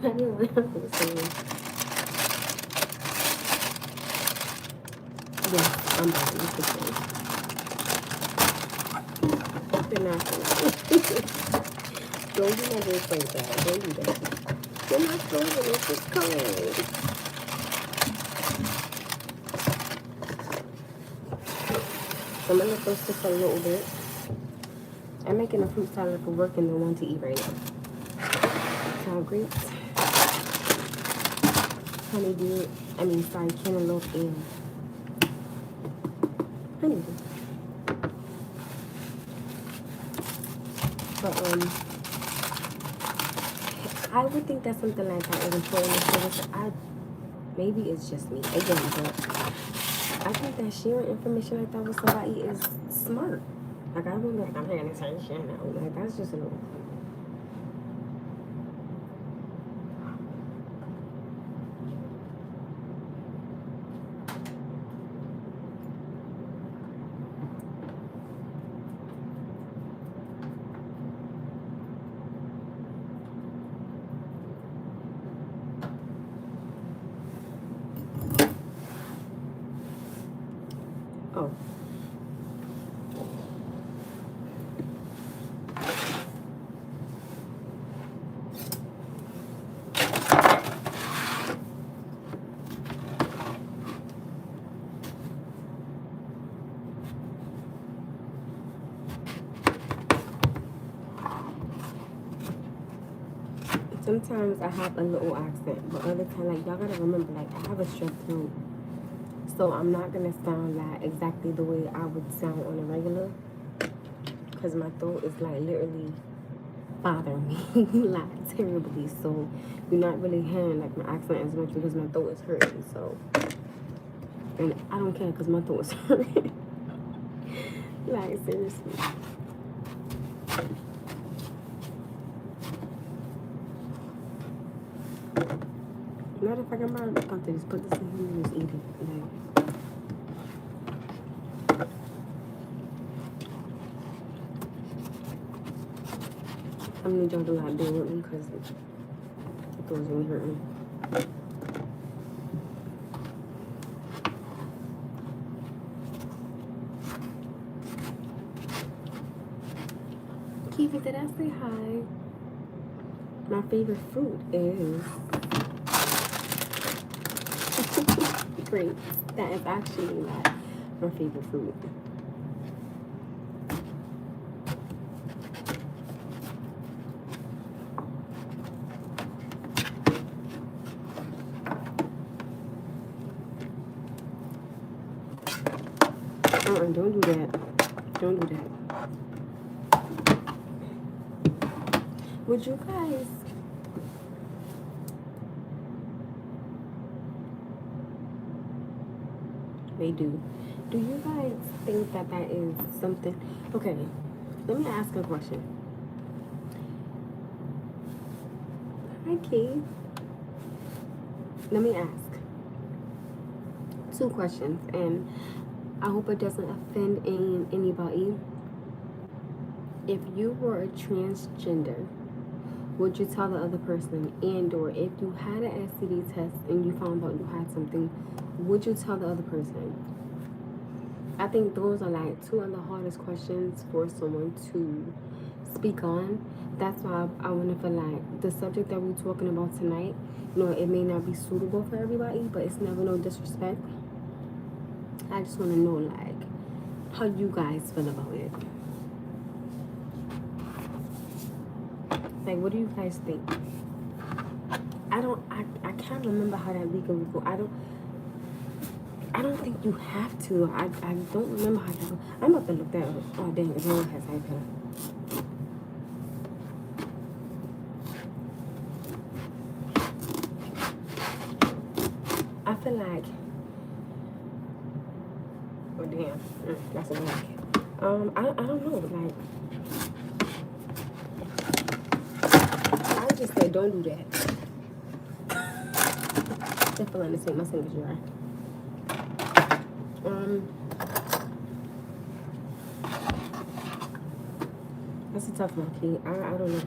A: I didn't know what I was saying. Yes, I'm buying this one. They're not don't do my voice like that. Don't do that. You're not frozen. It's just cold. So I'm gonna toast this a little bit. I'm making a fruit salad for work and no one to eat right now. Sour grapes, honeydew, cantaloupe, and honeydew. But I would think that something like that is important. Maybe it's just me again, but I think that sharing information like that with somebody is smart. Like, I don't like, I'm hearing this certain shit now. Like, that's just a little. Oh. Sometimes I have a little accent, but other times, like, y'all gotta remember, like, I have a strep throat, so I'm not gonna sound like exactly the way I would sound on a regular, because my throat is, like, literally bothering me, like, terribly, so you're not really hearing, like, my accent as much because my throat is hurting, so, and I don't care because my throat is hurting, like, seriously. Matter of fact, I'm about to just put this in here and just eat it. Like, I'm gonna need y'all to like bear with me because it was really hurting. Keeping did I say hi? My favorite fruit is grapes. That is actually like my favorite fruit. Don't do that. Don't do that. Would you guys they do. Do you guys think that that is something? Okay, let me ask a question. Hi, Keith. Let me ask 2 questions, and I hope it doesn't offend anybody. If you were a transgender, would you tell the other person? And or if you had an STD test and you found out you had something, would you tell the other person? I think those are like two of the hardest questions for someone to speak on. That's why I want to feel like the subject that we're talking about tonight, you know, it may not be suitable for everybody, but it's never no disrespect. I just want to know, like, how you guys feel about it. Like, what do you guys think? I can't remember how that legal would go. I don't think you have to. I don't remember how that go. I'm about to look that up. Oh, dang, it only has iPad. I feel like, oh damn, that's a blank. I don't know, like, I just say don't do that. I feel like to take my signature right. That's a tough one, Key. I don't know.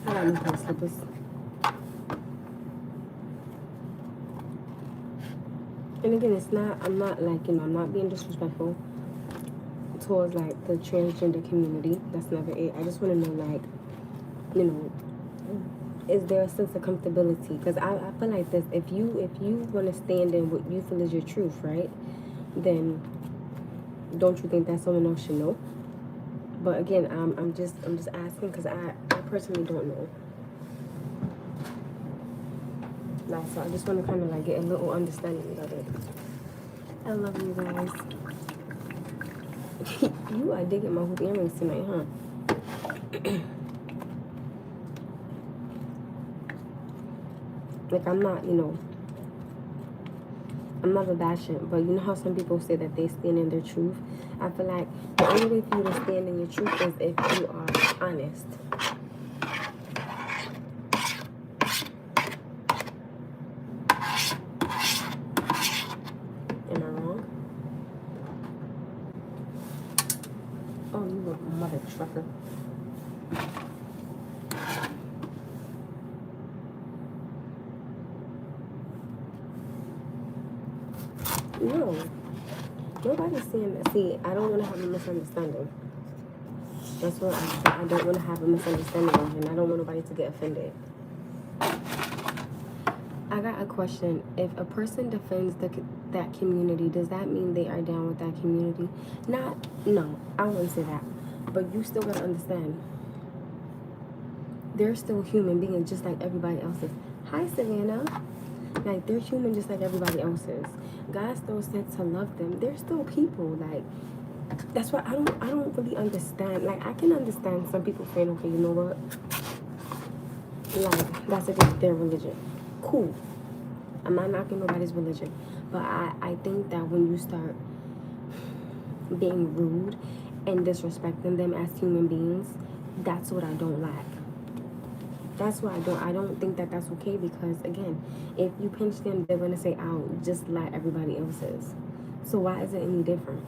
A: I got new pair slippers. And again, it's not, I'm not like, you know, I'm not being disrespectful towards like the transgender community. That's never it. I just want to know, like, you know, is there a sense of comfortability? Because I feel like this, if you want to stand in what you feel is your truth, right, then don't you think that someone else should know? But again, I'm just asking because I personally don't know. Like, so I just want to kind of like get a little understanding of it. I love you guys. You are digging my hoop earrings tonight, huh? Like, I'm not, you know, I'm not a bashing, but you know how some people say that they stand in their truth? I feel like the only way for you to stand in your truth is if you are honest. Am I wrong? Oh, you a mother trucker. No. Nobody's saying that. See, I don't want to have a misunderstanding. That's what I don't want to have a misunderstanding of, and I don't want nobody to get offended. I got a question. If a person defends that community, does that mean they are down with that community? No, I wouldn't say that. But you still gotta understand, they're still human beings just like everybody else is. Hi, Savannah. Like, they're human just like everybody else is. God still said to love them. They're still people. Like, that's why I don't really understand. Like, I can understand some people saying, okay, you know what? Like, that's against their religion. Cool. I'm not knocking nobody's religion. But I think that when you start being rude and disrespecting them as human beings, that's what I don't like. That's why I don't think that that's okay, because again, if you pinch them, they're gonna say out just like everybody else is. So why is it any different?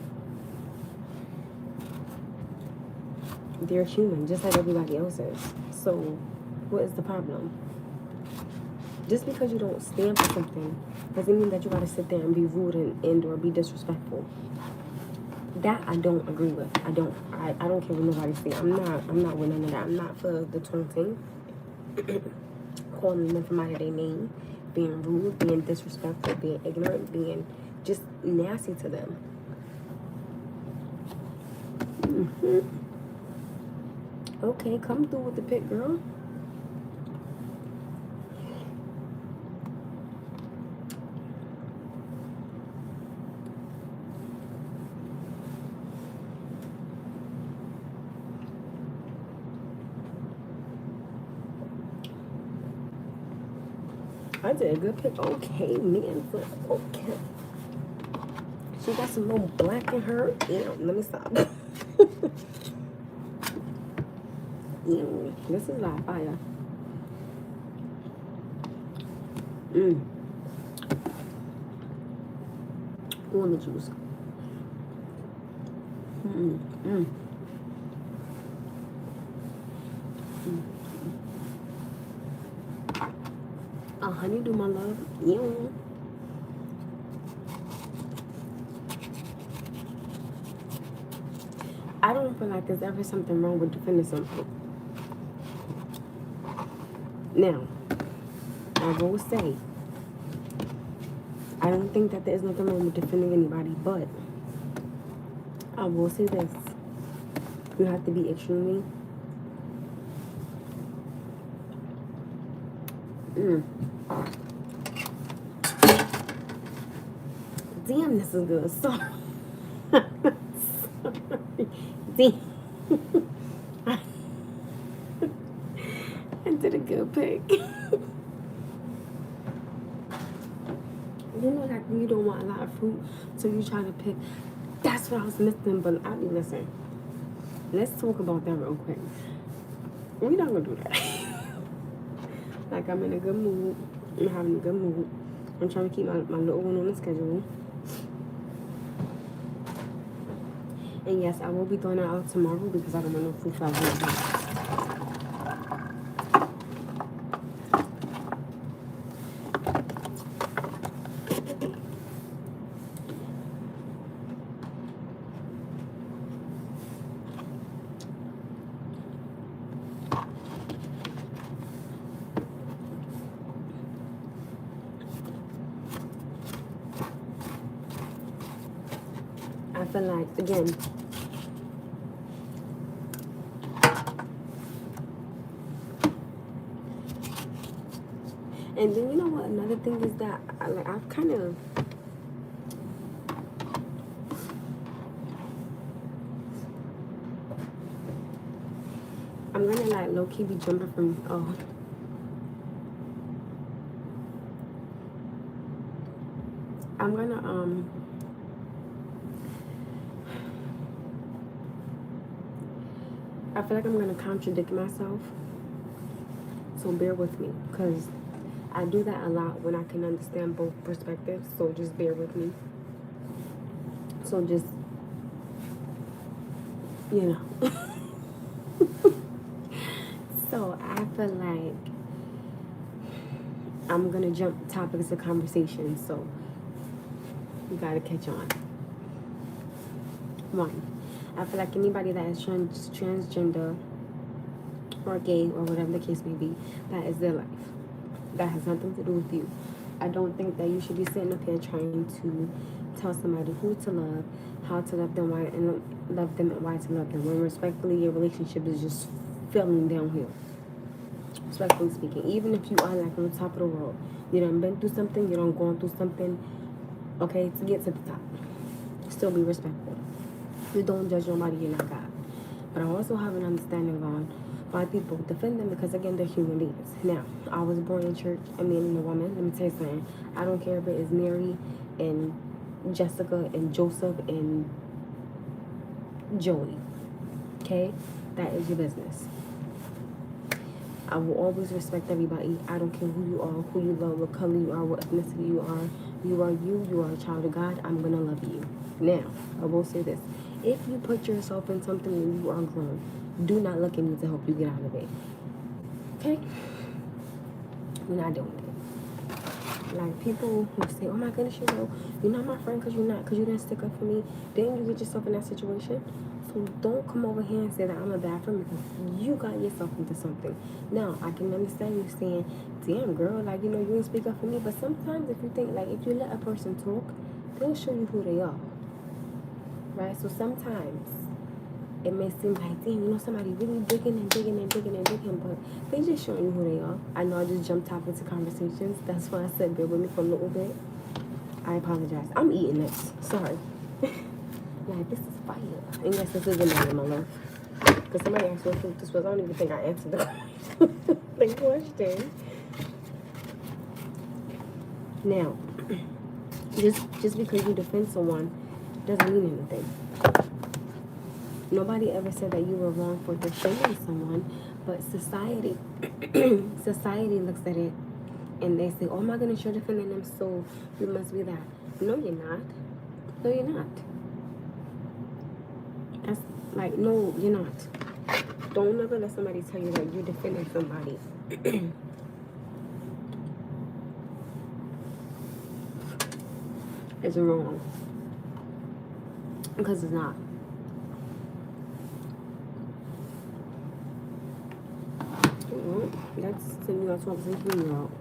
A: They're human just like everybody else is. So what is the problem? Just because you don't stand for something doesn't mean that you gotta sit there and be rude and or be disrespectful. That I don't agree with. I don't care what nobody say. I'm not with none of that. I'm not for the taunting. Calling them from out of their name, being rude, being disrespectful, being ignorant, being just nasty to them. Okay, come through with the pick, girl. I did a good pick. Okay, man. Okay. She got some little black in her. Ew, let me stop. Ew, this is like fire. On the juice. Honeydew, my love. Ew. I don't feel like there's ever something wrong with defending something. Now, I will say, I don't think that there's nothing wrong with defending anybody, but I will say this. You have to be extremely Damn, this is good. Sorry. Damn. I did a good pick. You know, like when you don't want a lot of fruit, so you try to pick. That's what I was missing, but I mean, listen. Let's talk about that real quick. We're not gonna do that. Like, I'm in a good mood. I'm having a good mood. I'm trying to keep my little one on the schedule. And yes, I will be throwing it out tomorrow because I don't want no fruit flies in my house. I feel like, again, and then you know what, another thing is that I've kind of, I'm gonna like low-key be jumping from, I'm gonna, I feel like I'm gonna contradict myself, so bear with me, because I do that a lot when I can understand both perspectives, so just bear with me. So just, you know. So I feel like I'm gonna jump topics of conversation, so you gotta catch on. 1, I feel like anybody that is transgender or gay or whatever the case may be, that is their life. That has nothing to do with you. I don't think that you should be sitting up here trying to tell somebody who to love, how to love them, why and love them, and why to love them. When respectfully your relationship is just falling downhill. Respectfully speaking, even if you are like on the top of the world, you done been through something, you done gone through something, okay, to get to the top. Still be respectful. You don't judge nobody, you're not God. But I also have an understanding on why people defend them, because again, they're human beings. Now, I was born in church, a man and a woman. Let me tell you something. I don't care if it is Mary and Jessica and Joseph and Joey. Okay? That is your business. I will always respect everybody. I don't care who you are, who you love, what color you are, what ethnicity you are. You are you. You are a child of God. I'm going to love you. Now, I will say this. If you put yourself in something and you are grown, do not look at me to help you get out of it. Okay? We're not doing it. Like, people who say, oh my goodness, you know, you're not my friend because you didn't stick up for me. Then you get yourself in that situation. So don't come over here and say that I'm a bad friend because you got yourself into something. Now, I can understand you saying, damn, girl, like, you know, you didn't speak up for me. But sometimes if you think, like, if you let a person talk, they'll show you who they are. Right? So sometimes it may seem like, damn, you know, somebody really digging, but they just showing you who they are. I know I just jumped topics of conversations. That's why I said bear with me for a little bit. I apologize. I'm eating this. Sorry. Like, this is fire. And yes, this is another, my love. Because somebody asked what fruit this was. I don't even think I answered the question. Now, just because you defend someone doesn't mean anything. Nobody ever said that you were wrong for defending someone, but society society looks at it and they say, oh my goodness, you're defending them, so you must be that. No, you're not. No, you're not. That's like, no, you're not. Don't ever let somebody tell you that you're defending somebody. It's wrong. Because it's not. Well, that's sending you out to a 16-year-old.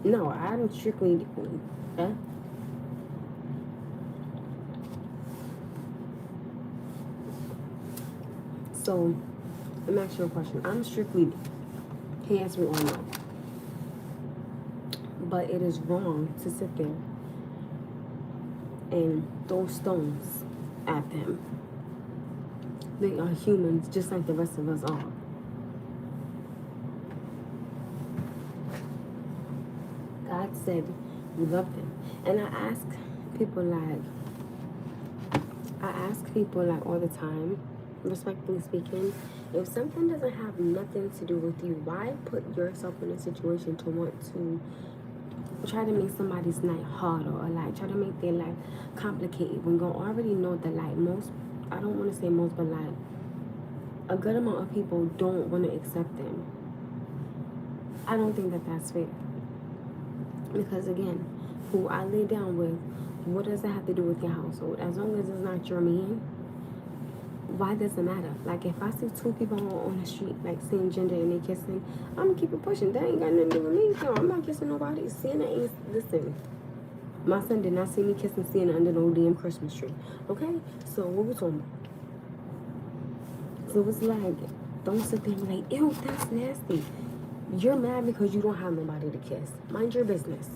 A: No, I'm strictly. So, let me ask you a question. I'm strictly hands me on no. But it is wrong to sit there and throw stones at them. They are humans just like the rest of us are. God said you love them. And I ask people like all the time, respectfully speaking, if something doesn't have nothing to do with you, why put yourself in a situation to want to try to make somebody's night harder or like try to make their life complicated when you already know that like most, I don't want to say most, but like a good amount of people don't want to accept them. I don't think that that's fair. Because again, who I lay down with, what does it have to do with your household? As long as it's not your man, why does it matter? Like if I see two people on the street, like same gender and they kissing, I'm gonna keep it pushing. That ain't got nothing to do with me. No, I'm not kissing nobody. Sienna ain't, listen, my son did not see me kissing Sienna under no damn Christmas tree. Okay? So what we talking about? So it's like, don't sit there and be like, ew, that's nasty. You're mad because you don't have nobody to kiss. Mind your business.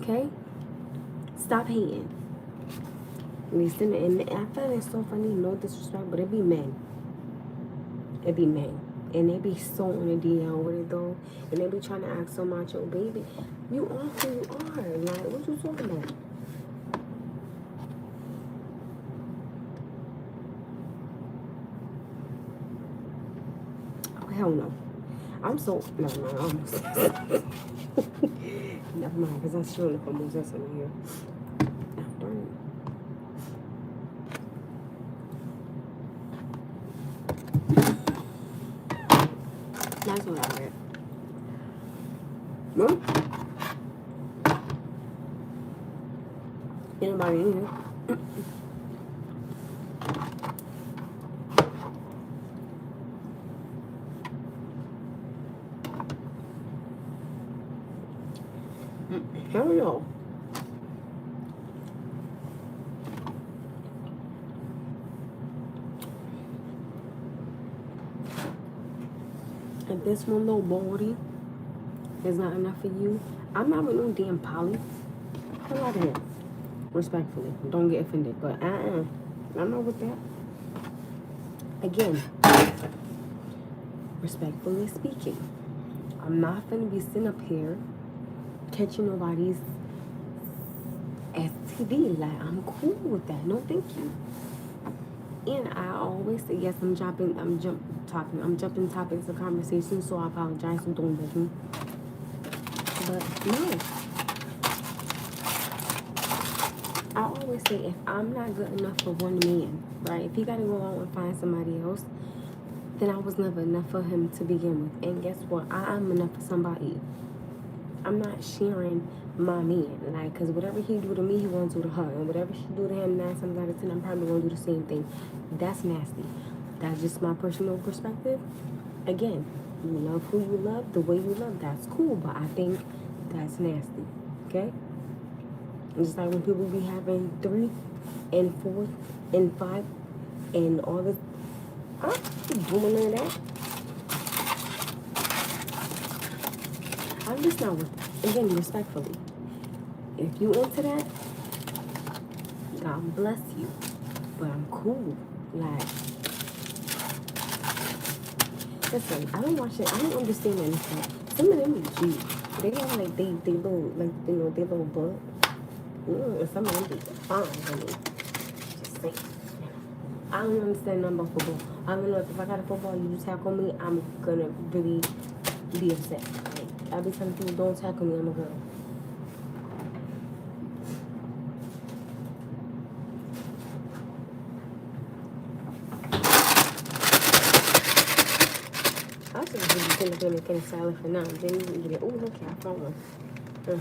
A: Okay? Stop hating. Listen, and I feel it's so funny, no disrespect, but it be men. It be men. And they be so on the DL with it though. And they be trying to act so macho, baby. You are who you are. Like, what you talking about? Oh, hell no. I'm so, never mind, almost. Never mind, because I'm sure if I'm almost something here. Darn it. That's what I read. Well, anybody in here? Hell no. If this one little body is not enough for you, I'm not with no damn poly. Hell out of here. Respectfully. Don't get offended. But I'm not with that. Again, respectfully speaking, I'm not gonna be sitting up here catching nobody's STD. Like, I'm cool with that. No, thank you. And I always say, yes, I'm jumping topics of conversation, so I apologize for doing that. But no. I always say, if I'm not good enough for one man, right? If he gotta go out and find somebody else, then I was never enough for him to begin with. And guess what? I am enough for somebody. I'm not sharing my man, like, because whatever he do to me, he gonna do to her, and whatever she do to him, 9 times out of 10, I'm probably gonna do the same thing. That's nasty. That's just my personal perspective. Again, you love who you love, the way you love, that's cool, but I think that's nasty, okay? It's like when people be having 3 and 4 and 5 and all this, I'm doing none of that. I'm just not with that. Again, respectfully. If you into that, God bless you. But I'm cool. Like, listen, I don't watch it. I don't understand anything. Some of them be cute. They got like they little like they little butt. Some of them be fine. I mean, just saying. I don't understand nothing about football. I don't know if I got a football, you tackle me, I'm gonna really be upset. Like, I be telling people, don't tackle me, I'm a girl. I was just really sitting there making a salad for now. Then you get it. Oh, look, I found one. This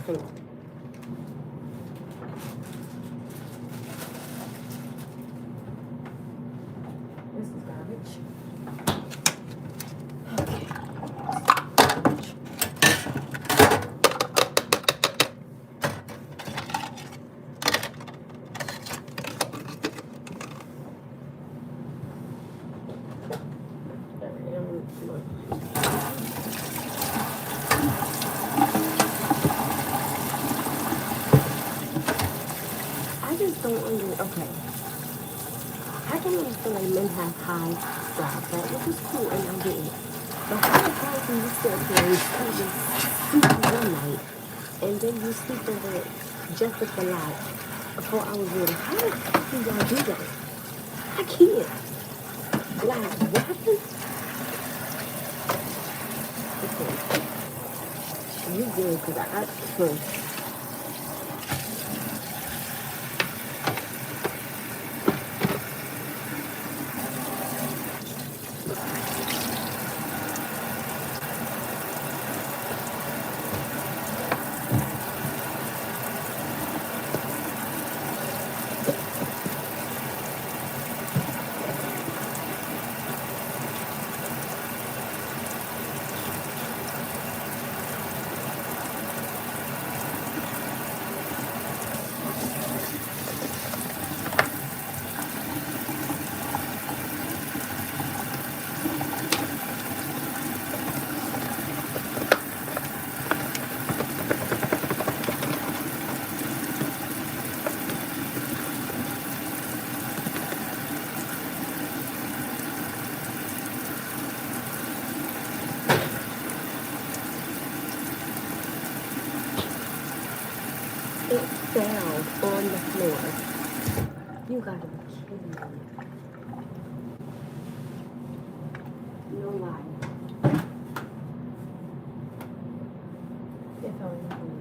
A: is garbage. Okay. Garbage. I just don't okay. I can understand like men have high drive, right? Which is cool and I get it. But how the hell can you sit there and sleep one night and then you sleep over it just at the lot 4 hours later? How the fuck do y'all do that? I can't. Like, what happened? Okay. You good, because it fell on the floor. You gotta be kidding me. No lie. It fell on the floor.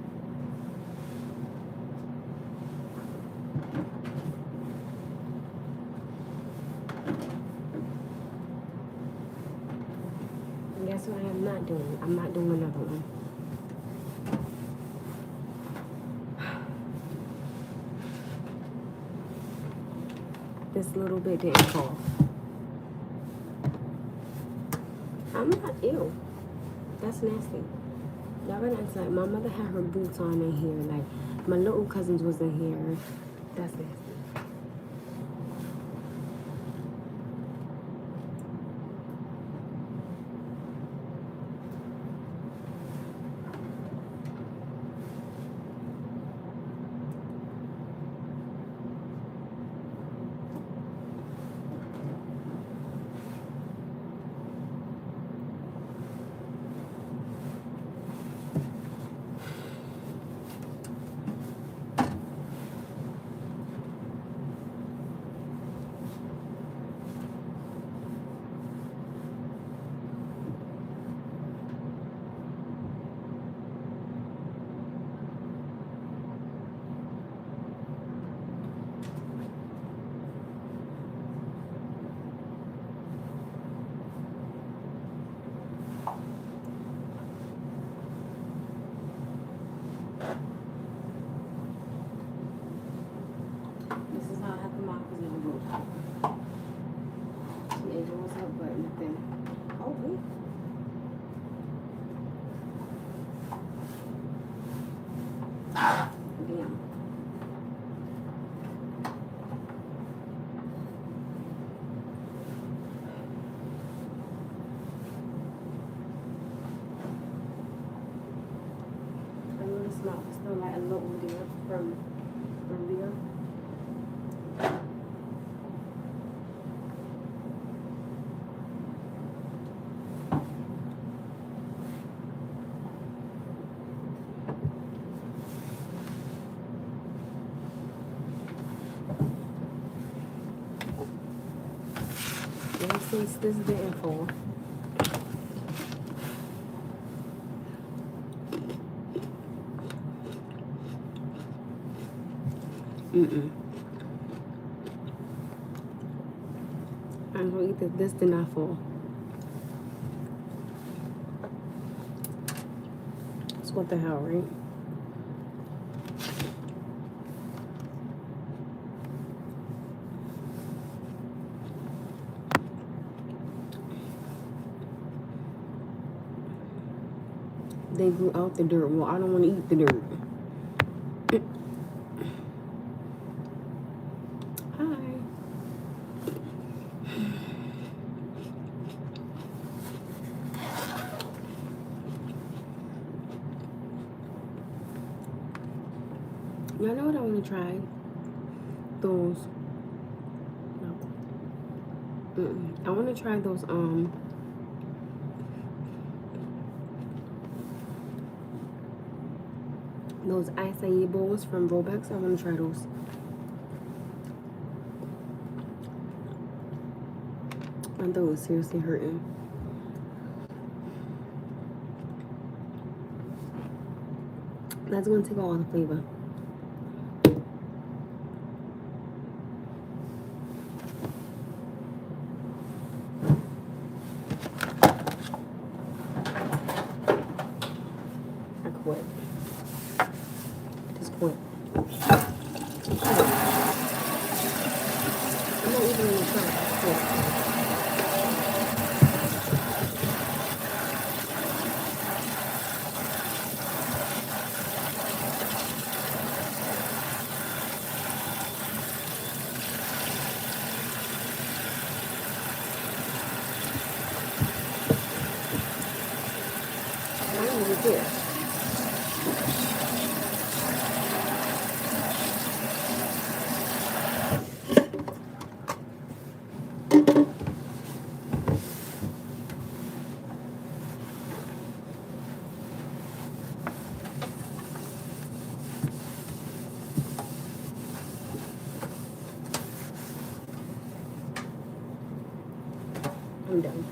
A: And guess what I am not doing? I'm not doing another one. This little bit didn't fall. I'm not ill. That's nasty. Y'all gotta understand, my mother had her boots on in here. Like, my little cousins was in here. That's nasty. This is how I have the mouth in the room. Maybe what's up, but nothing. Oh, wait. Damn. over there from earlier. And since this didn't fall, I'm gonna eat this. This did not fall. So what the hell, right? They grew out the dirt. Well, I don't want to eat the dirt. Hi. Y'all know what I want to try? Those. No. I want to try those, those acai bowls from Robux. I want to try those. My throat is seriously hurting. That's going to take all the flavor. I quit. Just quit. I'm not even going to try. I quit. I don't even care. I'm done.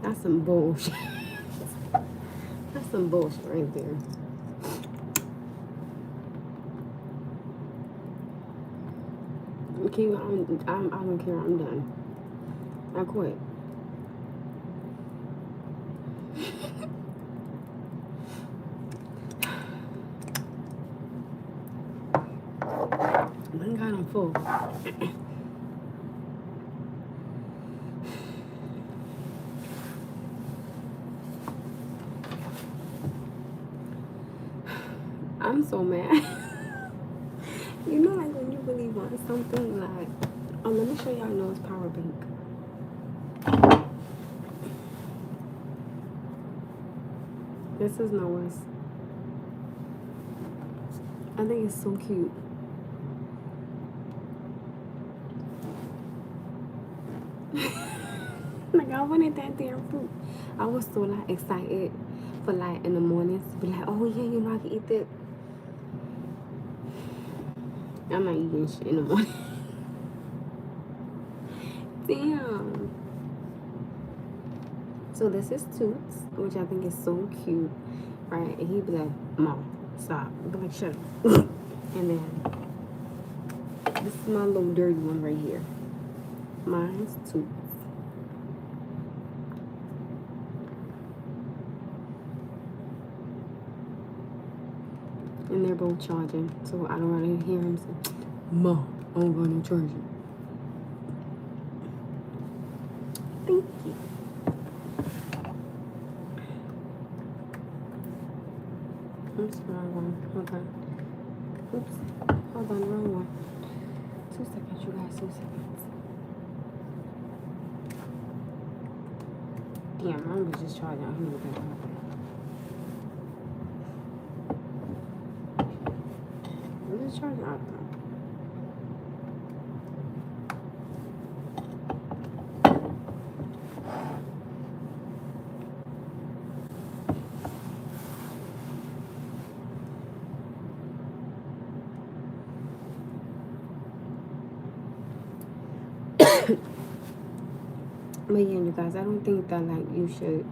A: That's some bullshit. That's some bullshit right there. Okay, I don't care. I'm done. I quit. Thank God I'm full. I'm so mad. You know, like when you really want something, like, oh, let me show y'all Noah's power bank. This is Noah's. I think it's so cute. Like, I wanted that damn fruit. I was so, like, excited for, like, in the mornings to be like, oh, yeah, you know, I can eat that. I'm not eating shit in the morning. Damn. So this is Toots, which I think is so cute, right? And he'd be like, Mom, stop. I'd be like, shut up. And then this is my little dirty one right here. Mine's Toots. And they're both charging, so I don't want to hear him say, Mom, I'm going to charge you. Thank you. Oops, wrong one. Hold on. Oops. Hold on, wrong one. 2 seconds, you guys. 2 seconds. Damn, mine was just charging. I don't know what that happened. What is charging? I don't know. But yeah, you guys, I don't think that like you should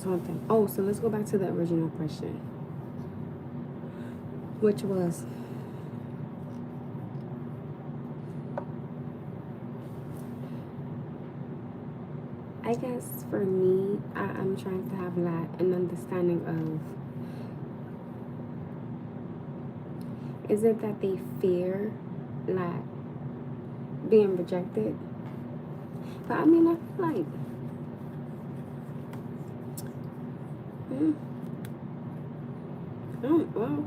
A: something. Oh, so let's go back to the original question, which was, I guess for me, I'm trying to have like an understanding of, is it that they fear like being rejected? But I mean, I feel like well,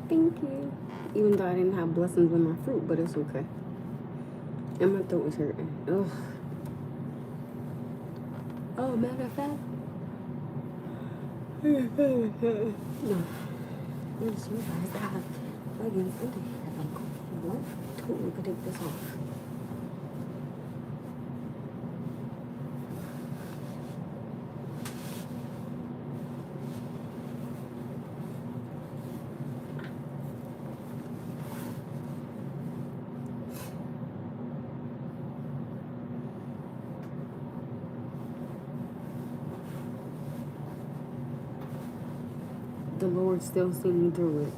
A: thank you. Even though I didn't have blessings with my fruit, but it's okay. And my throat was hurting. Ugh. Oh, matter of fact. No. Yes, you guys have leggings under here. Like, what? Totally could take this off. The Lord still see me through it.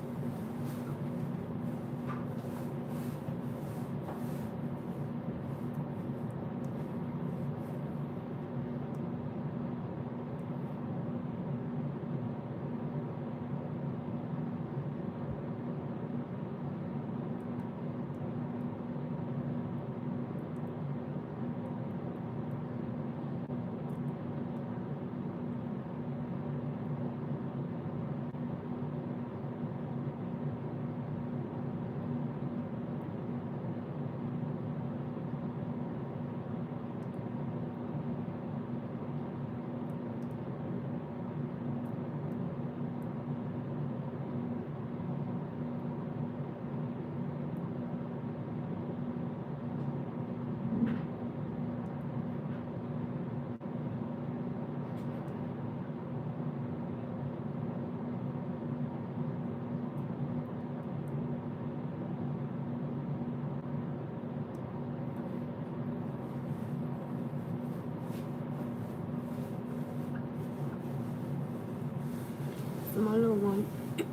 A: My little one,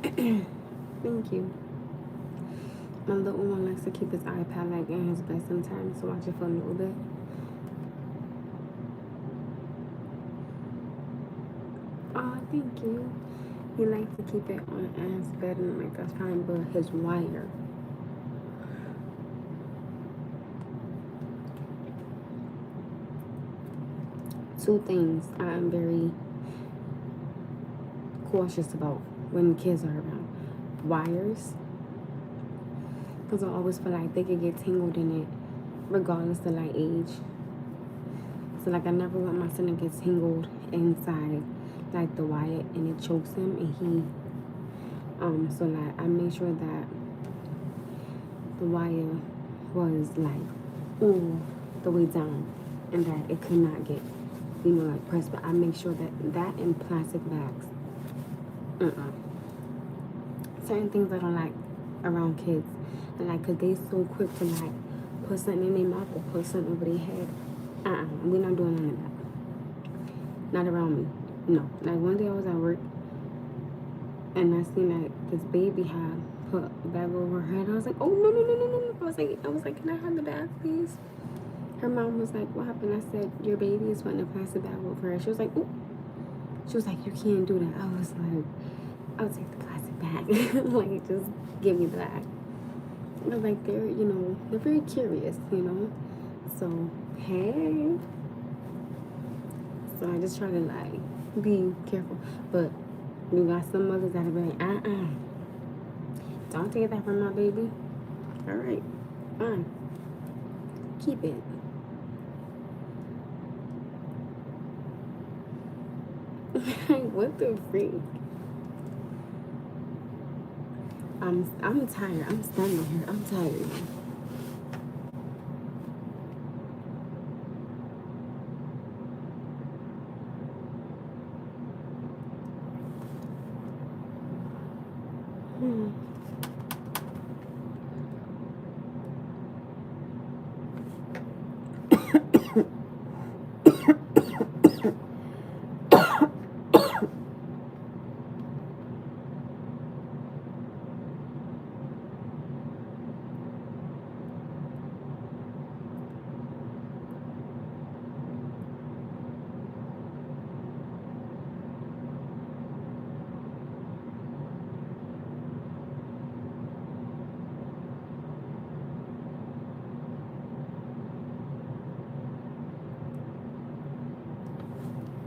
A: thank you. My little one likes to keep his iPad like in his bed sometimes to watch it for a little bit. Oh, thank you. He likes to keep it on his bed, and like that's fine, but his wire. Two things I'm very cautious about when kids are around: wires, because I always feel like they could get tangled in it regardless of like age. So like I never want my son to get tangled inside like the wire and it chokes him, and he so like I made sure that the wire was like all the way down and that it could not get, you know, like pressed. But I make sure that in plastic bags. Certain things I don't like around kids, and like, cause they so quick to like put something in their mouth or put something over their head. We're not doing none of that. Not around me. No. Like one day I was at work and I seen that this baby had put a bag over her head. I was like, oh no. I was like, can I have the bag, please? Her mom was like, what happened? I said, your baby is putting a plastic bag over her. She was like, oh. She was like, you can't do that. I was like, I'll take the plastic bag. Like, just give me the bag. But like, they're, you know, they're very curious, you know. So, hey. So So I just try to like be careful. But you got some mothers that are like, don't take that from my baby. All right, fine, keep it. Like, what the freak? I'm tired. I'm standing here. I'm tired.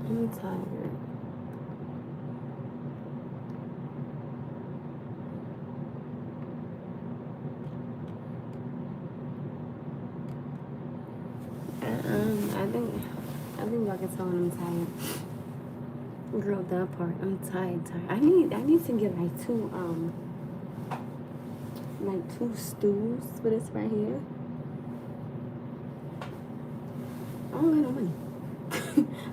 A: I'm tired. I think I can tell when I'm tired. Girl, that part. I'm tired. I need to get like two stools for this right here. I don't got no money.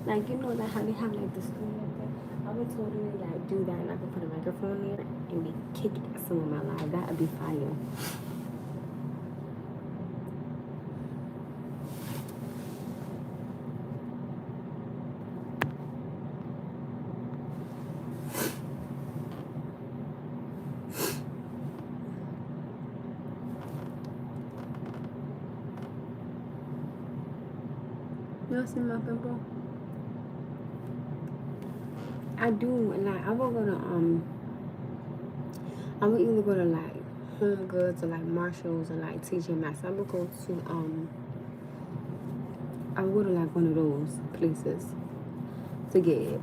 A: Like, you know that how they have like the stool like that. I would totally like do that, and I could put a microphone there and be kicking at some of my live. That would be fire. You see my pimple? I do, like, I would either go to like Home Goods or like Marshalls or like TJ Maxx. I would go to like one of those places to get it.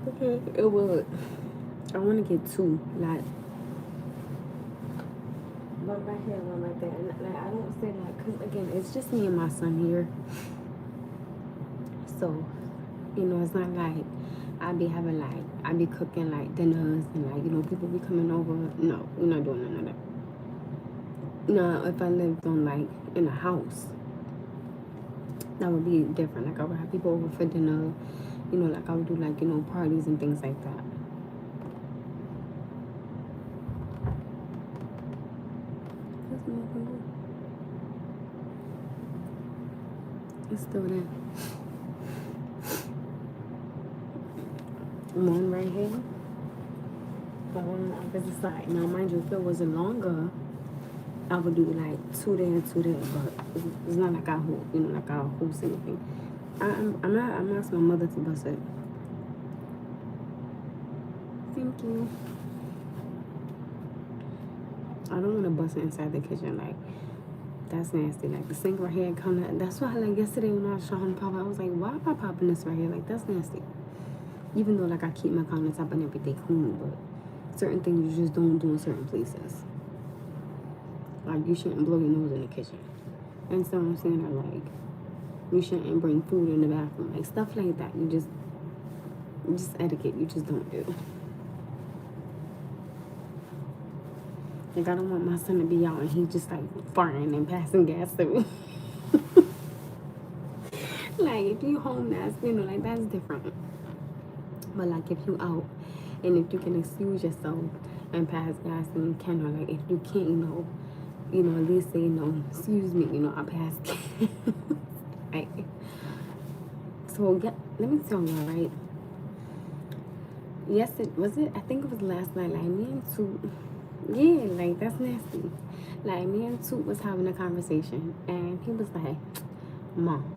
A: Okay, it would. I want to get two, like one right here, one right there. And like, I don't say like, cause again, it's just me and my son here. So, you know, it's not like I be cooking like dinners and like, you know, people be coming over. No, we're not doing none of that. No, if I lived on like in a house, that would be different. Like I would have people over for dinner, you know, like I would do like, you know, parties and things like that. It's still there. One right here. The one on the opposite side. Now, mind you, if it wasn't longer, I would do like two there and two there, but it's not like I hold, you know, like I host anything. I'm asking my mother to bust it. Thank you. I don't want to bust it inside the kitchen, like, that's nasty. Like, the sink right here, that's why, like, yesterday when I was showing Papa, I was like, why am I popping this right here? Like, that's nasty. Even though, like, I keep my countertop and everything clean, but certain things you just don't do in certain places. Like, you shouldn't blow your nose in the kitchen. And so I'm saying that, like, you shouldn't bring food in the bathroom. Like, stuff like that. Just etiquette. You just don't do. Like, I don't want my son to be out and he just, like, farting and passing gas through. Like, if you home, that's, you know, like, that's different. But, like, if you out and if you can excuse yourself and pass gas, then you can. Or, like, if you can't, you know, at least say, no, excuse me, you know, I passed gas. Right. So, yeah, let me tell you, right? Yes, I think it was last night, like, me and Toot, yeah, like, that's nasty. Like, me and Toot was having a conversation, and he was like, Mom.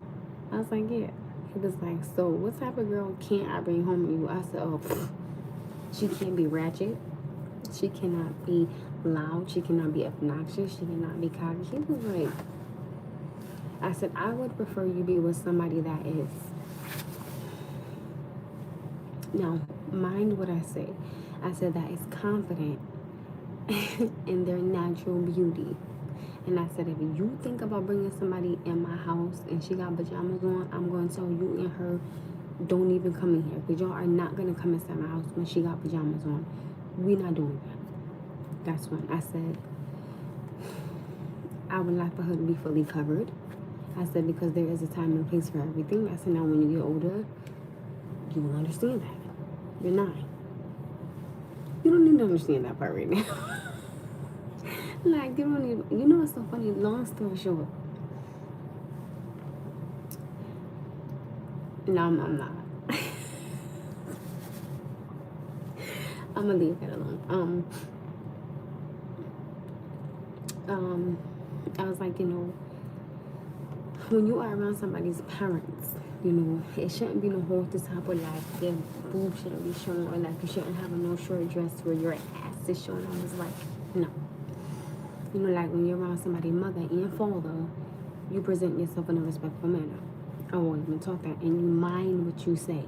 A: I was like, yeah. He was like, so what type of girl can't I bring home with you? I said, oh, she can't be ratchet. She cannot be loud. She cannot be obnoxious. She cannot be cocky. He was like, I said, I would prefer you be with somebody that is, now, mind what I say. I said that is confident in their natural beauty. And I said, if you think about bringing somebody in my house and she got pajamas on, I'm going to tell you and her, don't even come in here. Because y'all are not going to come inside my house when she got pajamas on. We're not doing that. That's when I said, I would like for her to be fully covered. I said, because there is a time and a place for everything. I said, now when you get older, you will understand that. You're 9. You don't need to understand that part right now. Like, you don't need, you know what's so funny? Long story short. No, I'm not. I'm gonna leave that alone. I was like, you know, when you are around somebody's parents, you know, it shouldn't be no whole this type of like their boobs shouldn't be showing, or like you shouldn't have a no short dress where your ass is showing. I was like, no. You know, like when you're around somebody's mother and father, you present yourself in a respectful manner. I won't even talk that, and you mind what you say,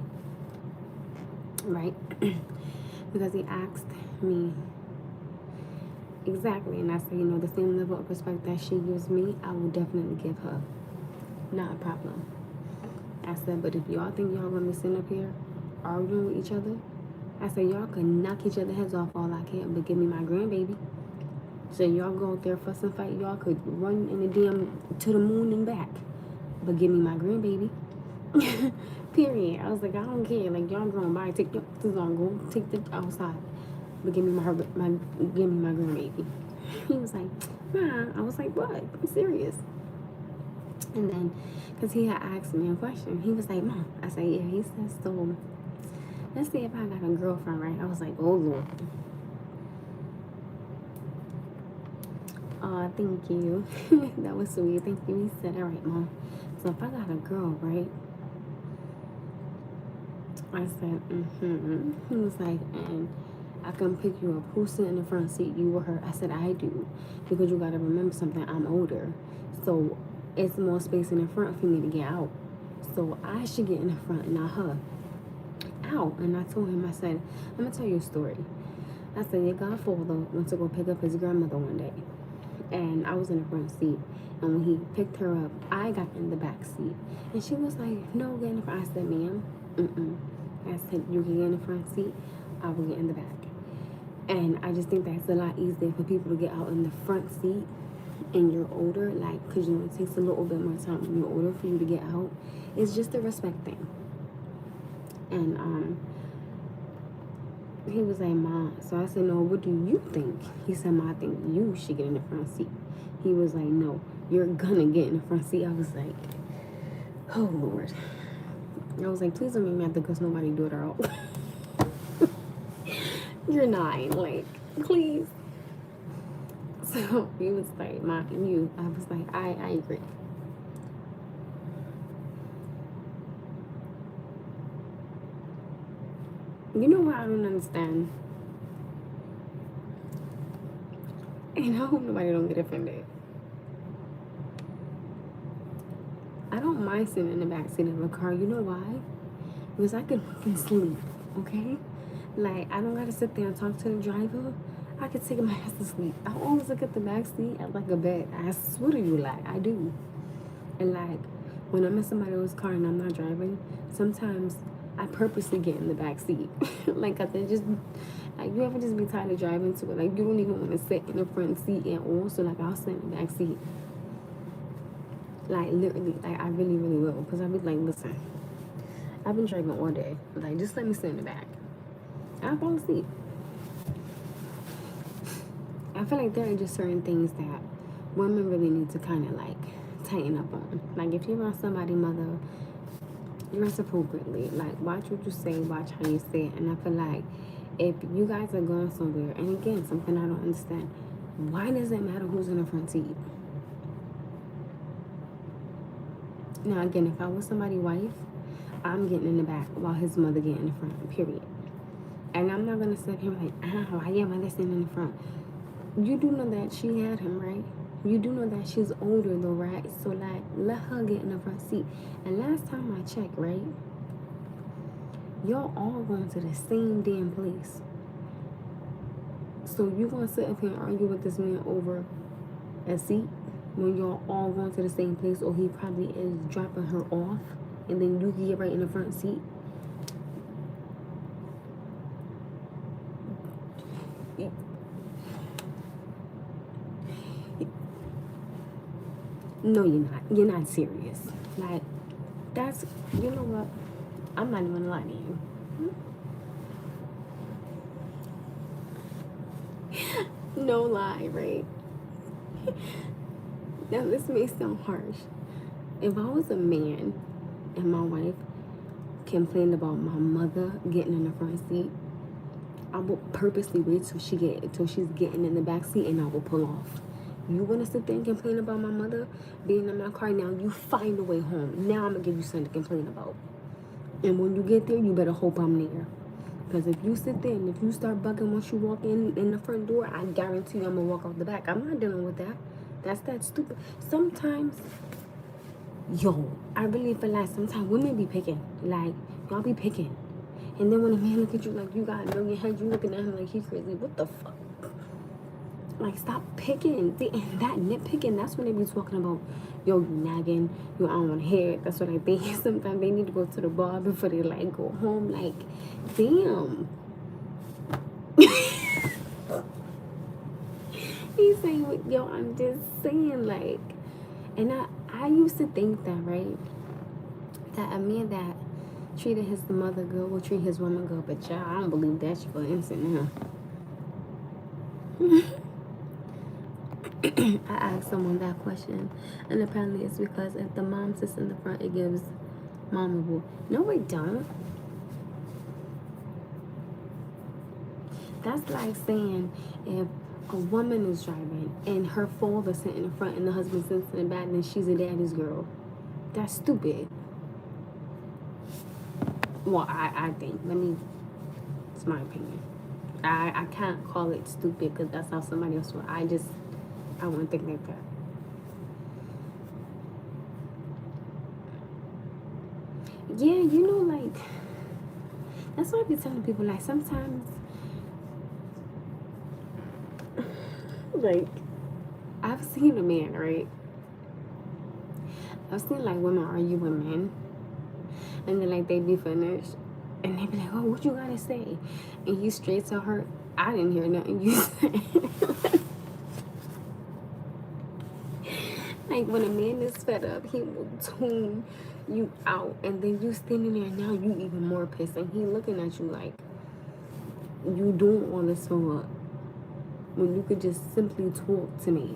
A: right? Because he asked me exactly, and I said, you know, the same level of respect that she gives me, I will definitely give her. Not a problem. I said, but if y'all think y'all gonna be sitting up here arguing with each other, I said, y'all can knock each other's heads off all I can, but give me my grandbaby. So y'all go out there fuss and fight, y'all could run in the damn to the moon and back, but give me my grandbaby. Period. I was like, I don't care. Like, y'all grown by, take your asses on, go take the outside, but give me my grandbaby. He was like, nah. I was like, what? I'm serious. And then, because he had asked me a question, he was like, Mom. I said, yeah. He said, so let's see if I got a girlfriend, right? I was like, oh Lord. Oh, thank you. That was sweet. Thank you. He said, all right, Mom. So if I got a girl, right? I said, He was like, and I can pick you up. Who's sitting in the front seat, you or her? I said, I do. Because you got to remember something. I'm older. So it's more space in the front for me to get out. So I should get in the front and not her. Out. And I told him, I said, I'm going to tell you a story. I said, your godfather went to go pick up his grandmother one day. And I was in the front seat. And when he picked her up, I got in the back seat. And she was like, no, get in the front. I said, ma'am, I said, you can get in the front seat. I will get in the back. And I just think that's a lot easier for people to get out in the front seat and you're older. Like, because, you know, it takes a little bit more time when you're older for you to get out. It's just a respect thing. And he was like, Mom. So I said, no, what do you think? He said, Mom, I think you should get in the front seat. He was like, no, you're gonna get in the front seat. I was like, oh Lord. I was like, please don't make me have to cuss nobody daughter out. You're 9, like, please. So he was like, Mom, you. I was like, I agree. You know what I don't understand? And I hope nobody don't get offended. I don't mind sitting in the back seat of a car. You know why? Because I can fucking sleep, okay? Like, I don't gotta sit there and talk to the driver. I could take my ass to sleep. I always look at the back seat as like a bed. I swear to you, like, I do. And like, when I'm in somebody else's car and I'm not driving, sometimes I purposely get in the back seat. Like, cause it just, like, you ever just be tired of driving to it? Like, you don't even want to sit in the front seat and also, like, I'll sit in the back seat. Like, literally, like, I really, really will. Because I'll be like, listen, I've been driving all day. Like, just let me sit in the back. I'll fall asleep. I feel like there are just certain things that women really need to kind of, like, tighten up on. Like, if you're around somebody's mother, dress appropriately. Like, watch what you say, watch how you say it. And I feel like if you guys are going somewhere, and again, something I don't understand, why does it matter who's in the front seat? Now, again, if I was somebody's wife, I'm getting in the back while his mother getting in the front, period. And I'm not going to sit here like, why your mother sitting in the front? You do know that she had him, right? You do know that she's older though, right? So like, let her get in the front seat. And last time I checked, right, y'all all going to the same damn place. So you gonna sit up here and argue with this man over a seat when y'all all going to the same place, or he probably is dropping her off, and then you get right in the front seat? No, you're not. You're not serious. Like, that's, you know what? I'm not even gonna lie to you. No lie, right? Now, this may sound harsh. If I was a man and my wife complained about my mother getting in the front seat, I would purposely wait till she's getting in the back seat, and I will pull off. You wanna sit there and complain about my mother being in my car? Now you find a way home. Now I'm gonna give you something to complain about. And when you get there, you better hope I'm there. Because if you sit there and if you start bugging once you walk in the front door, I guarantee you I'm gonna walk out the back. I'm not dealing with that. That's that stupid. Sometimes, yo, I really feel like sometimes women be picking. Like, y'all be picking. And then when a man look at you like you got a million heads, you looking at him like he's crazy. What the fuck? Like, stop picking. And that nitpicking, that's when they be talking about, yo, you nagging, yo, I don't want to hear it. That's what I think. Sometimes they need to go to the bar before they, like, go home. Like, damn. He's saying, yo, I'm just saying, like, and I used to think that, right, that a man that treated his mother good will treat his woman good, but y'all, I don't believe that for an instant now. I asked someone that question, and apparently it's because if the mom sits in the front, it gives mom a boo. No, it don't. That's like saying if a woman is driving and her father sits in the front and the husband sits in the back, then she's a daddy's girl. That's stupid. Well, I think. It's my opinion. I can't call it stupid because that's how somebody else will. I wouldn't think like that. Yeah, you know, like, that's what I be telling people. Like, sometimes, like, I've seen a man, right? I've seen, like, women argue with men, and then, like, they be finished, and they be like, oh, what you gotta say? And you straight to her, I didn't hear nothing you said. Like, when a man is fed up, he will tune you out, and then you standing there, now you even more pissed, and he looking at you like, you doing all this for what? When you could just simply talk to me.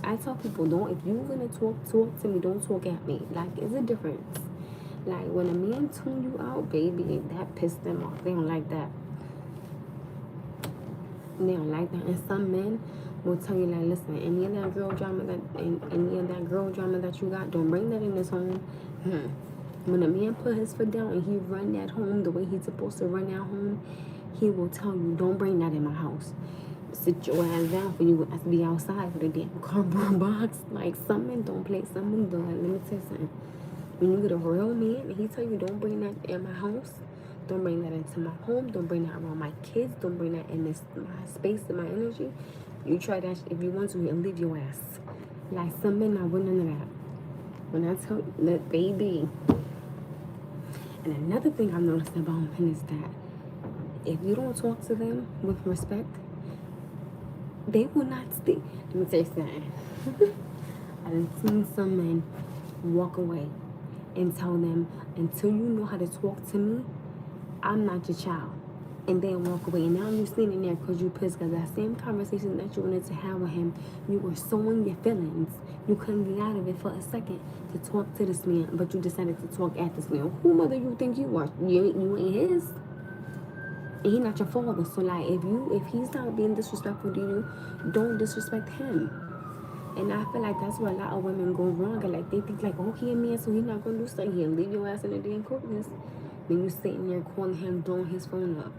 A: I tell people, if you're gonna talk to me, don't talk at me. Like, it's a difference. Like, when a man tune you out, baby, that pissed them off. They don't like that. They don't like that. And some men will tell you, like, listen, any of that girl drama that you got, don't bring that in this home. When a man put his foot down and he run that home the way he's supposed to run that home, he will tell you, don't bring that in my house. Sit your ass down for you to be outside with a damn cardboard box. Like, some men don't play. Some men don't. Let me tell you something. When you get a real man and he tell you, don't bring that in my house, don't bring that into my home, don't bring that around my kids, don't bring that in my space and my energy, you try that if you want to, and leave your ass. Like, some men not with none of that. When I tell you that, baby. And another thing I've noticed about men is that if you don't talk to them with respect, they will not stay. Let me tell you something. I've seen some men walk away and tell them, until you know how to talk to me, I'm not your child. And then walk away. And now you're standing there because you're pissed because that same conversation that you wanted to have with him, you were so in your feelings. You couldn't get out of it for a second to talk to this man, but you decided to talk at this man. Who mother you think you are? You ain't his. And he not your father. So, like, if he's not being disrespectful to you, don't disrespect him. And I feel like that's where a lot of women go wrong. And, like, they think, like, oh, he a man, so he not going to do something. He'll leave your ass in the damn courthouse. Then you sitting there calling him, blowing his phone up.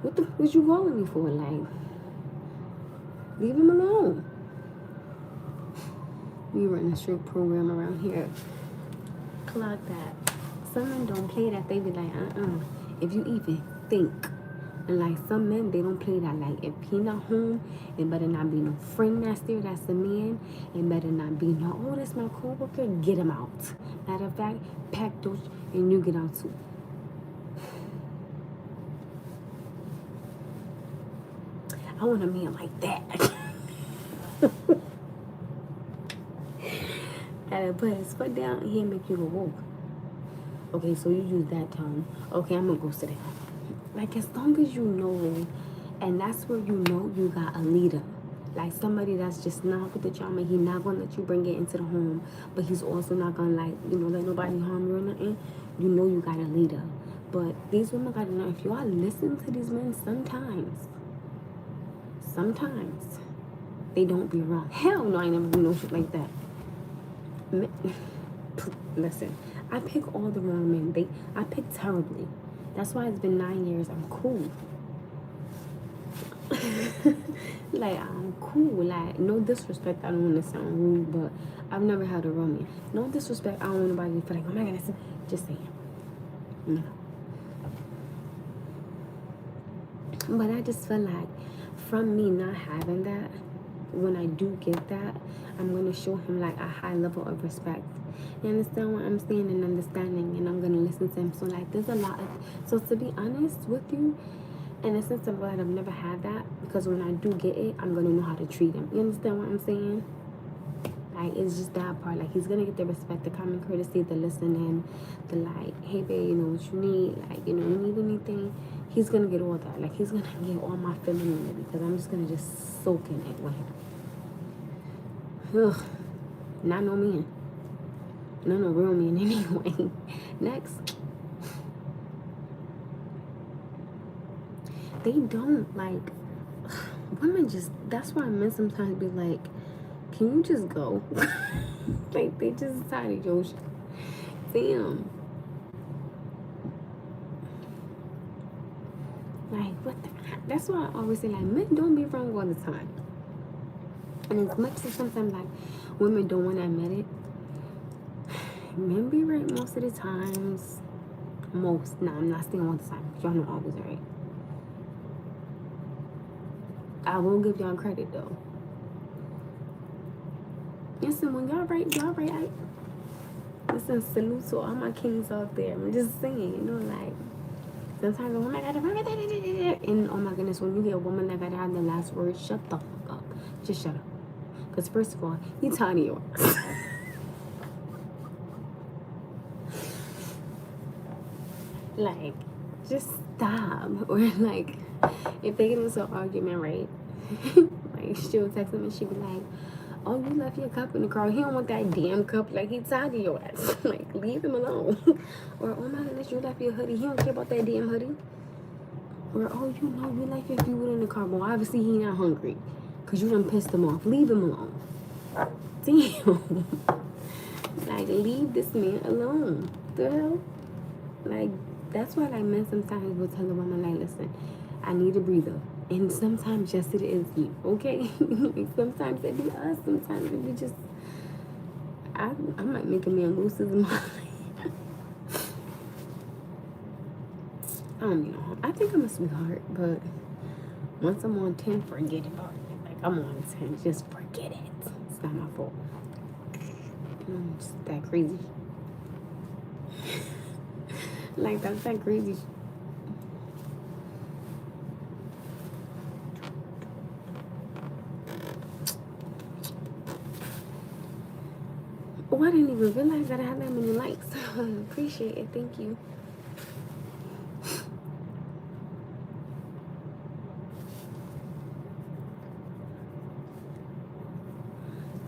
A: What the fuck was you calling me for? Like, leave him alone. We run a strict program around here. Clock that. Some men don't play that. They be like, if you even think. And like some men, they don't play that. Like if he not home, it better not be no friend that's there. That's the man. It better not be no, oh, that's my coworker. Get him out. Matter of fact, pack those and you get out too. I want a man like that. Gotta put his foot down and he'll make you go walk. Okay, so you use that tone. Okay, I'm gonna go sit down. Like as long as you know, and that's where you know you got a leader. Like somebody that's just not with the drama. He's not gonna let you bring it into the home, but he's also not gonna let nobody harm you or nothing. You know you got a leader. But these women gotta know if y'all listen to these men sometimes they don't be wrong. Hell no, I ain't never do no shit like that. Listen, I pick all the wrong men. I pick terribly. That's why it's been 9 years. I'm cool. Like I'm cool. Like no disrespect. I don't want to sound rude, but I've never had a romance. No disrespect. I don't want nobody to feel like, oh my goodness. Just saying. No. But I just feel like from me not having that, when I do get that, I'm going to show him like a high level of respect. You understand what I'm saying and understanding, and I'm going to listen to him. So like there's a lot of, so to be honest with you, in a sense of that, I've never had that, because when I do get it, I'm going to know how to treat him. You understand what I'm saying? Like it's just that part. Like he's going to get the respect, the common courtesy, the listening, the like, hey babe, you know what you need, like, you know, you need anything. He's going to get all that. Like he's going to get all my femininity, because I'm just going to just soak in it with him. Ugh, not no man. No real man anyway. Next. They don't like women just, that's why men sometimes be like, can you just go? Like they just tired of your shit. Damn. Like what the, that's why I always say like men don't be wrong all the time. And as much as sometimes like women don't want to admit it, men be right most of the times. Most. Nah, I'm not saying all the time. Y'all know always right. I will give y'all credit though. Listen, when y'all right. Listen, salute to all my kings out there. I'm just saying, you know, like sometimes a woman gotta, and oh my goodness, when you get a woman that gotta have the last word, shut the fuck up. Just shut up. Because first of all, you tired of yours. Like, just stop. Or like, if they get into an argument, right? Like she'll text him and she'll be like, oh, you left your cup in the car. He don't want that damn cup. Like he tired of your ass. Like leave him alone. Or oh my goodness, you left your hoodie. He don't care about that damn hoodie. Or oh, you know, you left your food in the car. Well, obviously he not hungry, cause you done pissed him off. Leave him alone. Damn. Like leave this man alone. The hell. Like that's why like men sometimes will tell a woman like, listen, I need a breather. And sometimes yes it is you, okay? Sometimes it be us, sometimes it be just I might make a man lose his mind. I don't know. I think I'm a sweetheart, but once I'm on 10, forget about it. Like I'm on 10, just forget it. It's not my fault. I'm just that crazy. Like that's that crazy. Oh, I didn't even realize that I had that many likes. Appreciate it. Thank you.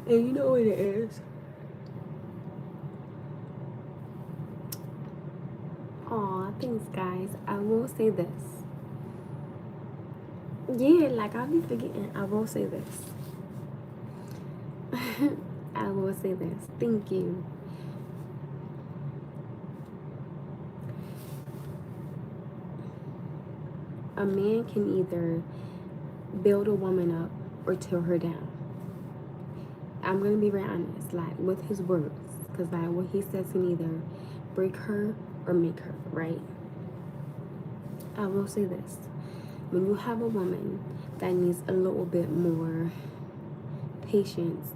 A: And you know what it is? Aw, thanks guys. I will say this. Yeah, like I'll be forgetting. I will say this. I will say this. Thank you. A man can either build a woman up or tear her down. I'm gonna be very honest, like with his words, because like what he says can either break her or make her, right? I will say this: when you have a woman that needs a little bit more patience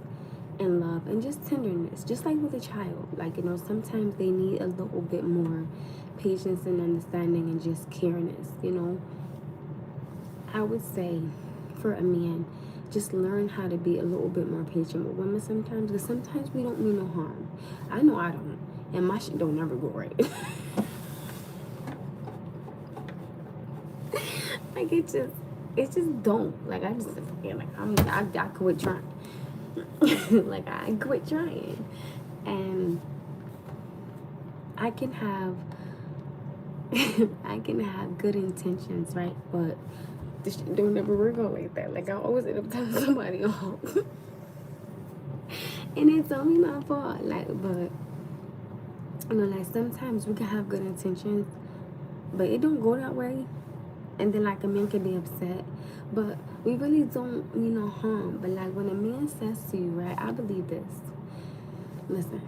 A: and love and just tenderness, just like with a child, like, you know, sometimes they need a little bit more patience and understanding and just careness, you know. I would say for a man, just learn how to be a little bit more patient with women sometimes, because sometimes we don't mean no harm. I know I don't, and my shit don't never go right. Like it just don't. Like I just feel like I quit trying. Like I quit trying, and I can have I can have good intentions, right? But this shit don't ever work out like that. Like I always end up telling somebody off, and it's only my fault. Like, but you know, like sometimes we can have good intentions, but it don't go that way. And then like a man can be upset, but we really don't mean no harm. But like when a man says to you, right, I believe this. Listen,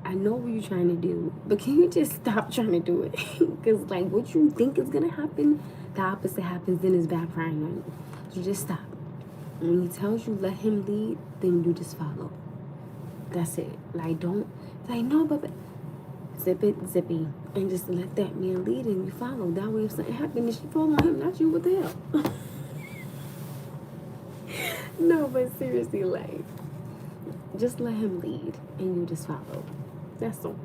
A: I know what you're trying to do, but can you just stop trying to do it? Because like what you think is gonna happen, the opposite happens, then it's backfiring on you. So just stop. When he tells you let him lead, then you just follow. That's it. Like don't like no, but zip it, zippy, and just let that man lead and you follow. That way, if something happens, you follow him, not you. What the hell? No, but seriously, like, just let him lead and you just follow. That's all.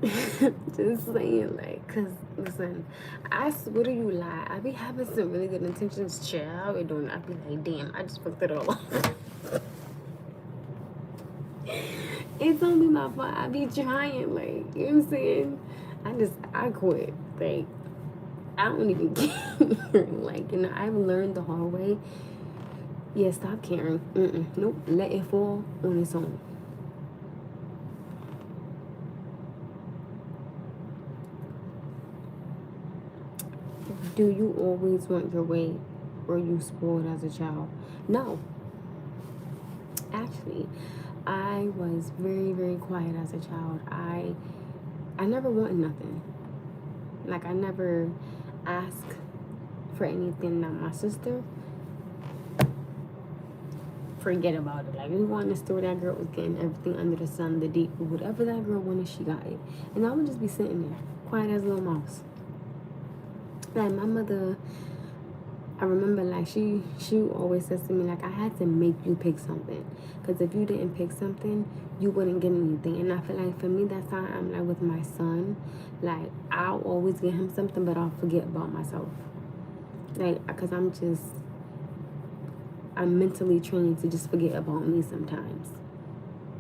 A: Just saying, like, cause listen, I swear to you, lie. I be having some really good intentions, child. It don't. I be like, damn, I just fucked it all up. It's don't be my fault. I be trying, like, you know what I'm saying? I quit. Like, I don't even care. Like, you know, I've learned the hard way. Yeah, stop caring. Nope. Let it fall on its own. Do you always want your way, or you spoiled as a child? No. Actually, I was very, very quiet as a child. I never wanted nothing. Like, I never asked for anything. Now, my sister, forget about it. Like, we wanted to store, that girl was getting everything under the sun, the deep, whatever that girl wanted, she got it. And I would just be sitting there, quiet as a little mouse. Like, my mother, I remember, like, she always says to me, like, I had to make you pick something. Because if you didn't pick something, you wouldn't get anything. And I feel like, for me, that's how I'm, like, with my son. Like, I'll always get him something, but I'll forget about myself. Like, because I'm mentally trained to just forget about me sometimes.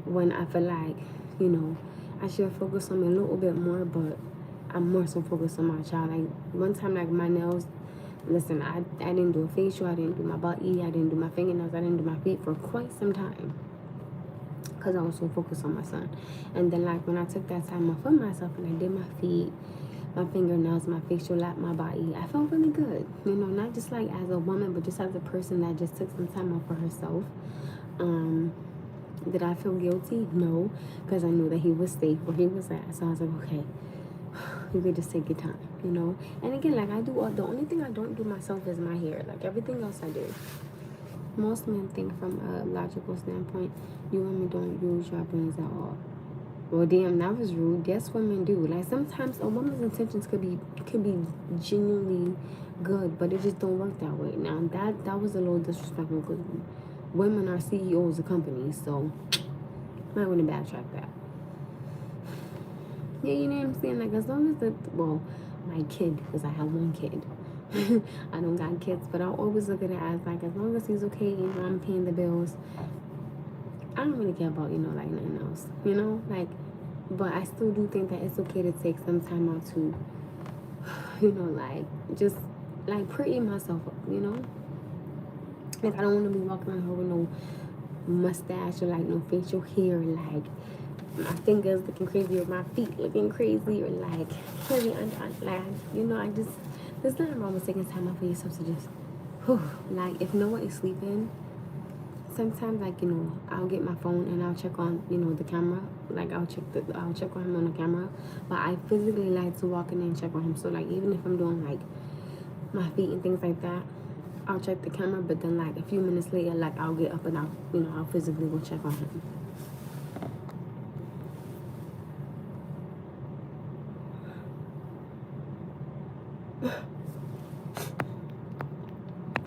A: When I feel like, you know, I should focus on me a little bit more, but I'm more so focused on my child. Like, one time, like, my nails, listen, I didn't do a facial, I didn't do my body, I didn't do my fingernails, I didn't do my feet for quite some time. Because I was so focused on my son. And then, like, when I took that time off for myself and I did my feet, my fingernails, my facial, like, my body, I felt really good. You know, not just, like, as a woman, but just as a person that just took some time off for herself. Did I feel guilty? No, because I knew that he was safe where he was at. So I was like, okay, you could just take your time, you know. And again, like, I do the only thing I don't do myself is my hair. Like, everything else I do. Most men think from a logical standpoint, you women don't use your brains at all. Well, damn, that was rude. Yes, women do. Like, sometimes a woman's intentions could be genuinely good, but it just don't work that way. Now, that was a little disrespectful because women are CEOs of companies, so might want to backtrack that. Yeah, you know what I'm saying? Like, as long as my kid, because I have one kid. I don't got kids, but I always look at it as, like, as long as he's okay, you know, I'm paying the bills. I don't really care about, you know, like, nothing else, you know? Like, but I still do think that it's okay to take some time out to, you know, like, just, like, pretty myself up, you know? Like, I don't want to be walking around here with no mustache or, like, no facial hair, like, my fingers looking crazy or my feet looking crazy or, like, heavy under, like, you know, there's nothing wrong with taking time out for yourself to just, like, if no one is sleeping, sometimes, like, you know, I'll get my phone and I'll check on, you know, the camera. Like, I'll check on him on the camera. But I physically like to walk in and check on him. So, like, even if I'm doing, like, my feet and things like that, I'll check the camera. But then, like, a few minutes later, like, I'll get up and I'll physically go check on him.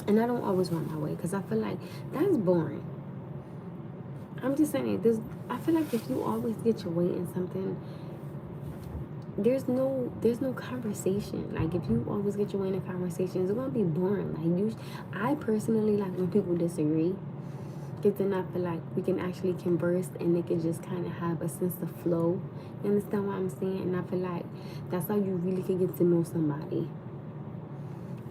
A: And I don't always want my way, because I feel like that's boring. I'm just saying, I feel like if you always get your way in something, there's no conversation. Like, if you always get your way in a conversation, it's gonna be boring. Like, I personally like when people disagree, because then I feel like we can actually converse and they can just kind of have a sense of flow. You understand what I'm saying? And I feel like that's how you really can get to know somebody.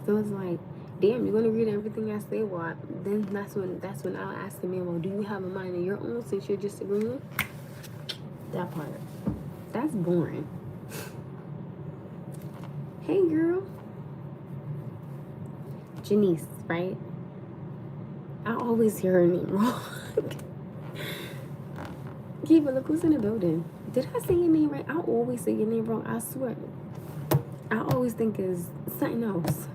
A: So it's like, damn, you're gonna agree to everything I say. Well, then that's when I'll ask the man, well, do you have a mind of your own since you're disagreeing? That part. That's boring. Hey, girl. Shaniece, right? I always hear her name wrong. Kiva, look who's in the building. Did I say your name right? I always say your name wrong. I swear. I always think it's something else.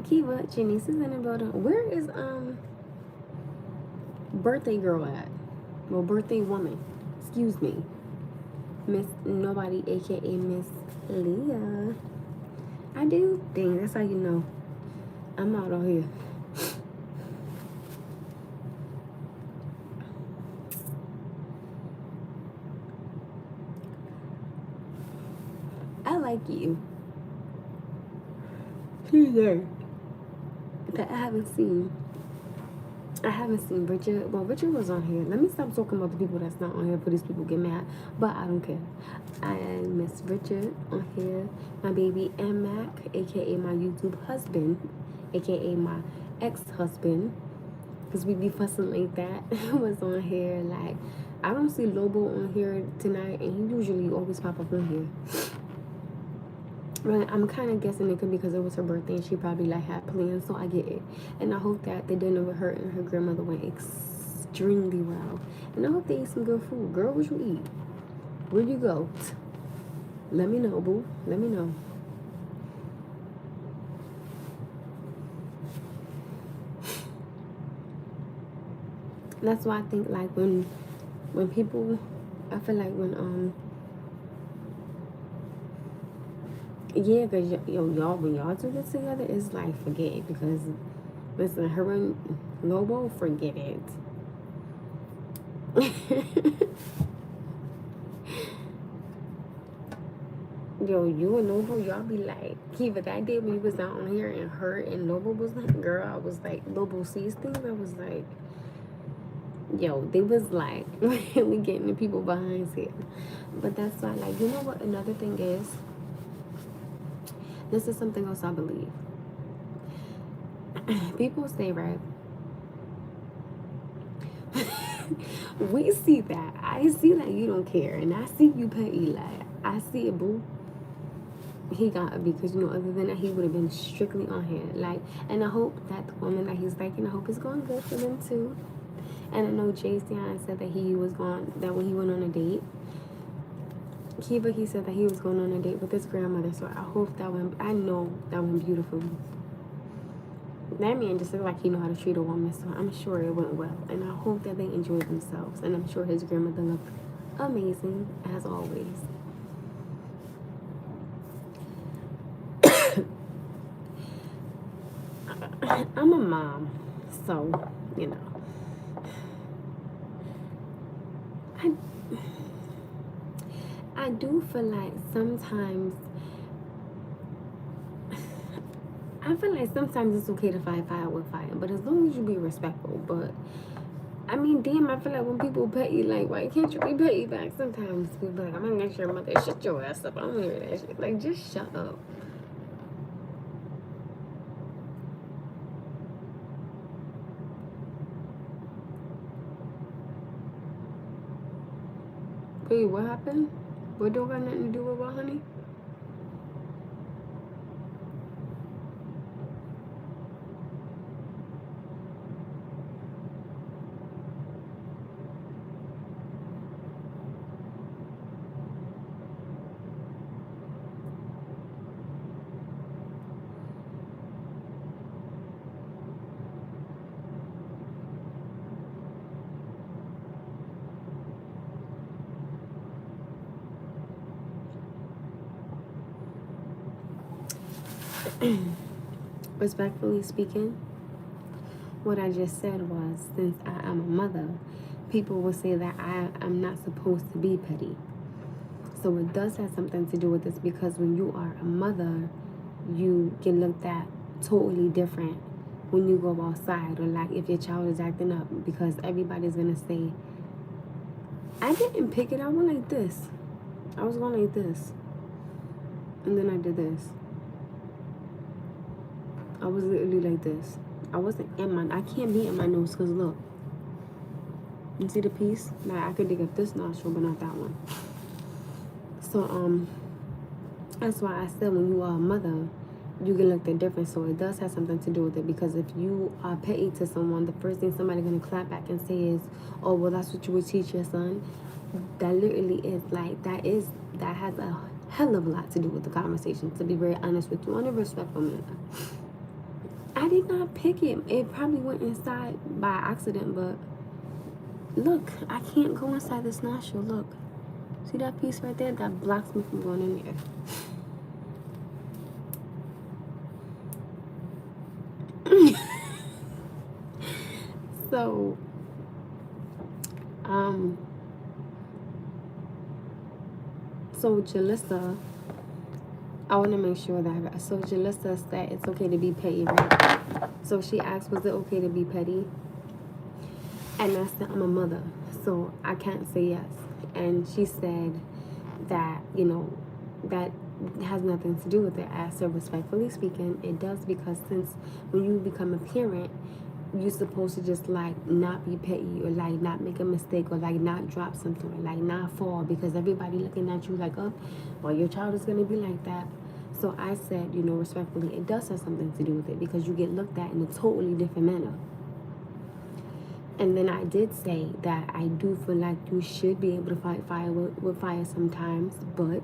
A: Kiva, Shaniece is in the building. Where is birthday girl at? Well, birthday woman. Excuse me. Miss Nobody, aka Miss Leah. I do? Dang, that's how you know I'm out on here. I like you. Who's there? That I haven't seen Richard. Well, Richard was on here. Let me stop talking about the people that's not on here for these people get mad. But I don't care. I miss Richard on here. My baby M Mac, aka my YouTube husband, aka my ex-husband, because we be fussing like that, was on here. Like, I don't see Lobo on here tonight, and he usually always pop up on here. But I'm kind of guessing it could be because it was her birthday and she probably like had plans, so I get it. And I hope that the dinner with her and her grandmother went extremely well. And I hope they ate some good food. Girl, what you eat? Where'd you go? Let me know, boo. Let me know. That's why I think like when people, I feel like when yeah, because y'all, when y'all do this together, it's like, forget it. Because, listen, her and Lobo, forget it. Yo, you and Lobo, y'all be like, Kiva, that day when you was down on here and her and Lobo was like, girl, I was like, Lobo sees things. I was like, yo, they was like, we getting the people behind here. But that's why, like, you know what another thing is? This is something else I believe. People say, right? We see that. I see that you don't care. And I see you pet Eli. I see it, boo. He got it because, you know, other than that, he would have been strictly on here. Like, and I hope that the woman that he's liking, I hope it's going good for them, too. And I know Jason said that he was going, that when he went on a date, Kiva, he said that he was going on a date with his grandmother. So I hope that went, I know that went beautifully. That man just looked like he know how to treat a woman, so I'm sure it went well. And I hope that they enjoyed themselves. And I'm sure his grandmother looked amazing, as always. I'm a mom, so, you know. I do feel like sometimes it's okay to fight fire with fire, but as long as you be respectful. But I mean, damn, I feel like when people pet you, like, why can't you be petty back? Sometimes people be like, I'm gonna get your mother, shut your ass up. I don't hear that shit. Like, just shut up. Wait, what happened? What don't got nothing to do with what, honey? Respectfully speaking, what I just said was, since I am a mother, people will say that I'm not supposed to be petty. So it does have something to do with this, because when you are a mother, you get looked at totally different when you go outside, or like if your child is acting up, because everybody's gonna say, I didn't pick it, I went like this. I was going like this. And then I did this. I was literally like this. I wasn't in my, I can't be in my nose, because look. You see the piece? Like, I could dig up this nostril, but not that one. So, that's why I said when you are a mother, you can look at different. So it does have something to do with it, because if you are petty to someone, the first thing somebody's going to clap back and say is, oh, well, that's what you would teach your son. That literally is like, that has a hell of a lot to do with the conversation, to be very honest with you, on a respectful manner. I did not pick it. It probably went inside by accident, but look, I can't go inside this nostril. Look. See that piece right there? That blocks me from going in there. So, so Jalissa, I want to make sure that, so Jalissa said it's okay to be petty, right? So she asked, was it okay to be petty? And I said, I'm a mother, so I can't say yes. And she said that, you know, that has nothing to do with it. I said, respectfully speaking, it does, because since when you become a parent, you're supposed to just like not be petty, or like not make a mistake, or like not drop something, or like not fall, because everybody looking at you like, oh, well, your child is going to be like that. So I said, you know, respectfully, it does have something to do with it, because you get looked at in a totally different manner. And then I did say that I do feel like you should be able to fight fire with fire sometimes, but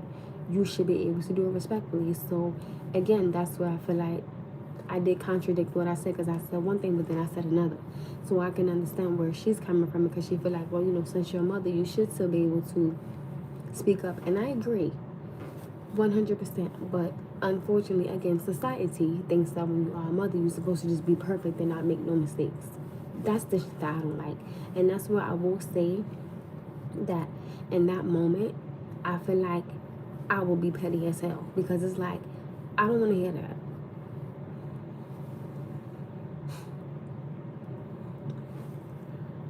A: you should be able to do it respectfully. So again, that's where I feel like I did contradict what I said, because I said one thing, but then I said another. So I can understand where she's coming from, because she feel like, well, you know, since you're a mother, you should still be able to speak up. And I agree 100%. But unfortunately, again, society thinks that when you are a mother, you're supposed to just be perfect and not make no mistakes. That's the shit that I don't like. And that's where I will say that in that moment, I feel like I will be petty as hell, because it's like, I don't want to hear that.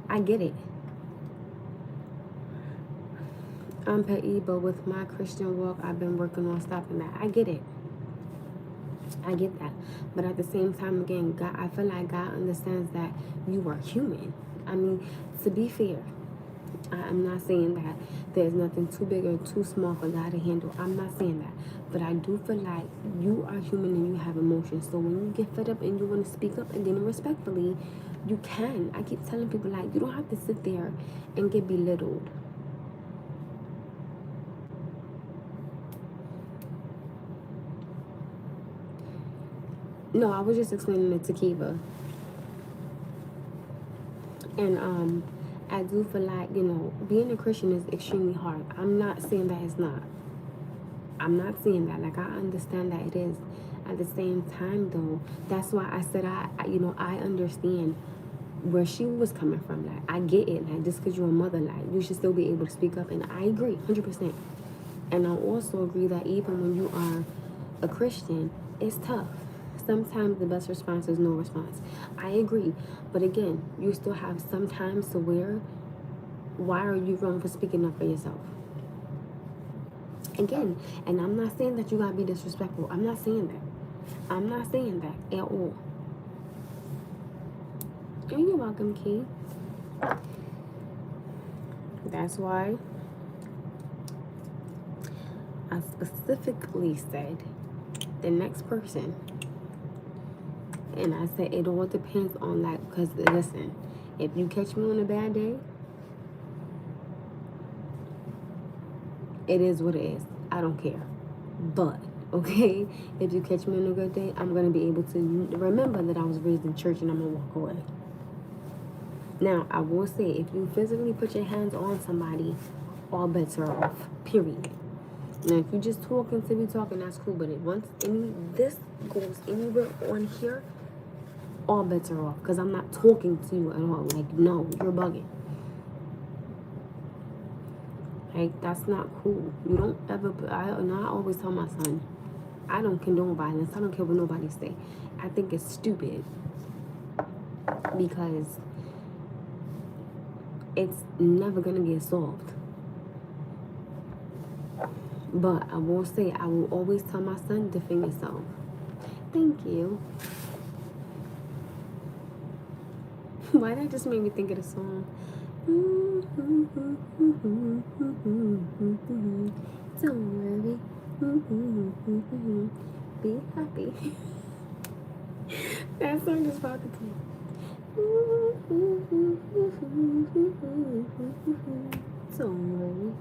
A: I get it. I'm petty, but with my Christian walk, I've been working on stopping that. I get it. I get that. But at the same time, again, God, I feel like God understands that you are human. I mean, to be fair, I'm not saying that there's nothing too big or too small for God to handle. I'm not saying that. But I do feel like you are human and you have emotions. So when you get fed up and you want to speak up, again, respectfully, you can. I keep telling people, like, you don't have to sit there and get belittled. No, I was just explaining it to Kiva. And I do feel like, you know, being a Christian is extremely hard. I'm not saying that it's not. I'm not saying that. Like, I understand that it is. At the same time, though, that's why I said I understand where she was coming from. Like, I get it. Like, just because you're a mother, like, you should still be able to speak up. And I agree 100%. And I also agree that even when you are a Christian, it's tough. Sometimes the best response is no response. I agree. But again, you still have some times to where, why are you wrong for speaking up for yourself? Again, and I'm not saying that you gotta be disrespectful. I'm not saying that. I'm not saying that at all. And you're welcome, Key. That's why I specifically said the next person. And I said it all depends on, like, because listen, if you catch me on a bad day, it is what it is. I don't care. But, okay, if you catch me on a good day, I'm going to be able to remember that I was raised in church, and I'm going to walk away. Now, I will say, if you physically put your hands on somebody, all bets are off. Period. Now, if you just talking to be talking, that's cool. But once this goes anywhere on here, all bets are off. Because I'm not talking to you at all. Like, no, you're bugging. Like, that's not cool. You don't ever. I always tell my son, I don't condone violence. I don't care what nobody say. I think it's stupid because it's never gonna get solved. But I will say, I will always tell my son, defend yourself. Thank you. Why that just made me think of the song? Don't worry. Be happy. That song just popped into me. Don't worry.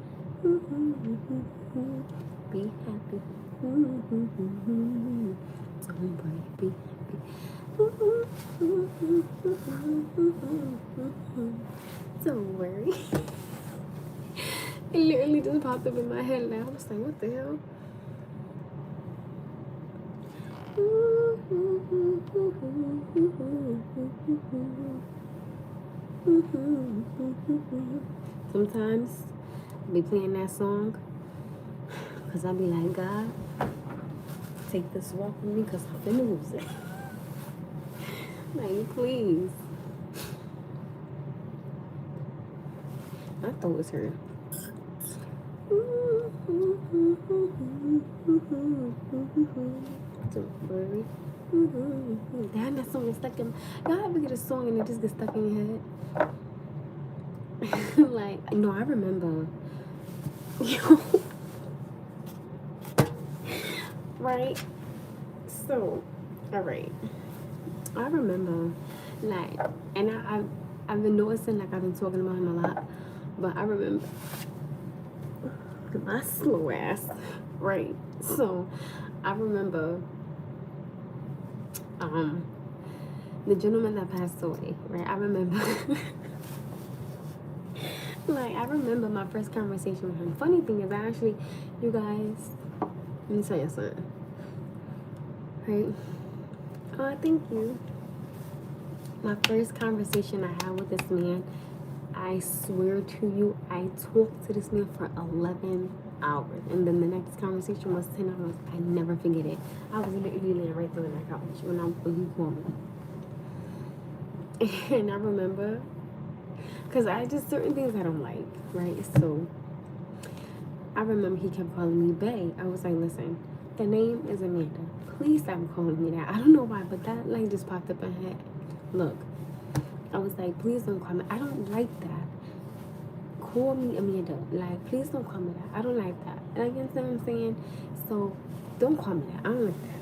A: Be happy. Don't worry. Be happy. Don't worry. It literally just popped up in my head now. I was like, what the hell? Sometimes I be playing that song because I be like, God, take this walk with me because I'm finna lose it. Like, please. My throat is hurt. Don't worry. Damn, that song is stuck in. Y'all ever get a song and it just gets stuck in your head? Like, no, I remember. Right? So, alright. I remember, like, and I've been noticing, like, I've been talking about him a lot, but I remember my slow ass, right? So, I remember, the gentleman that passed away, right? I remember, like, I remember my first conversation with him. Funny thing is, you guys, let me tell you something, right? Oh, thank you. My first conversation I had with this man, I swear to you, I talked to this man for 11 hours. And then the next conversation was 10 hours. I never forget it. I was literally laying right there on that couch when he called me. And I remember, because I just, certain things I don't like, right? So, I remember he kept calling me Bae. I was like, listen, the name is Amanda. Please stop calling me that. I don't know why, but that, like, just popped up in my head. Look, I was like, please don't call me. I don't like that. Call me Amanda. Like, please don't call me that. I don't like that. And you understand what I'm saying? So, don't call me that. I don't like that.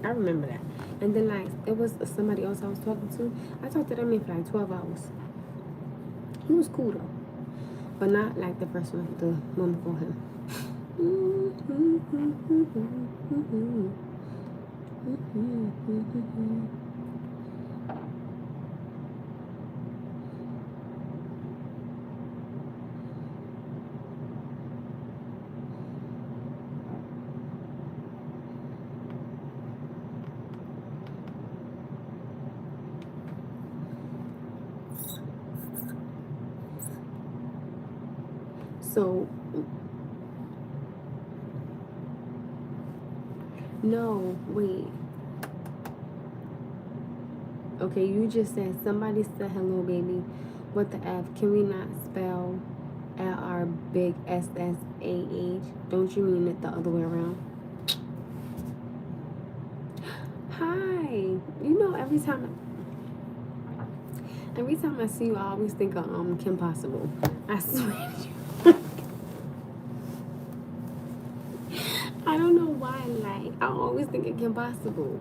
A: I remember that. And then, like, it was somebody else I was talking to. I talked to that man for like 12 hours. He was cool, though. But not like the first one, the one before him. So, no, wait. Okay, you just said, somebody said hello, baby. What the F? Can we not spell L-R big S-S-A-H? Don't you mean it the other way around? Hi. You know, every time I see you, I always think of Kim Possible. I swear to you. I don't know why, like, I always think of Kim Possible.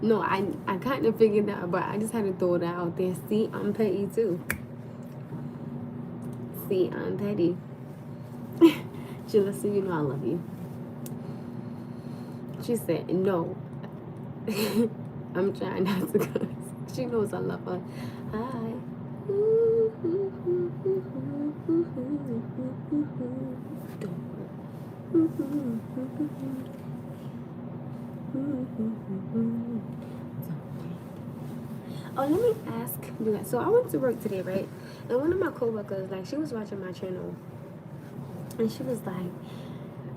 A: No, I kind of figured that out, but I just had to throw it out there. See, I'm petty too. See, I'm petty. Jalissa, you know I love you. She said, no. I'm trying not to cuss. She knows I love her. Hi. you guys. So I went to work today, right? And one of my coworkers, like, she was watching my channel, and she was like,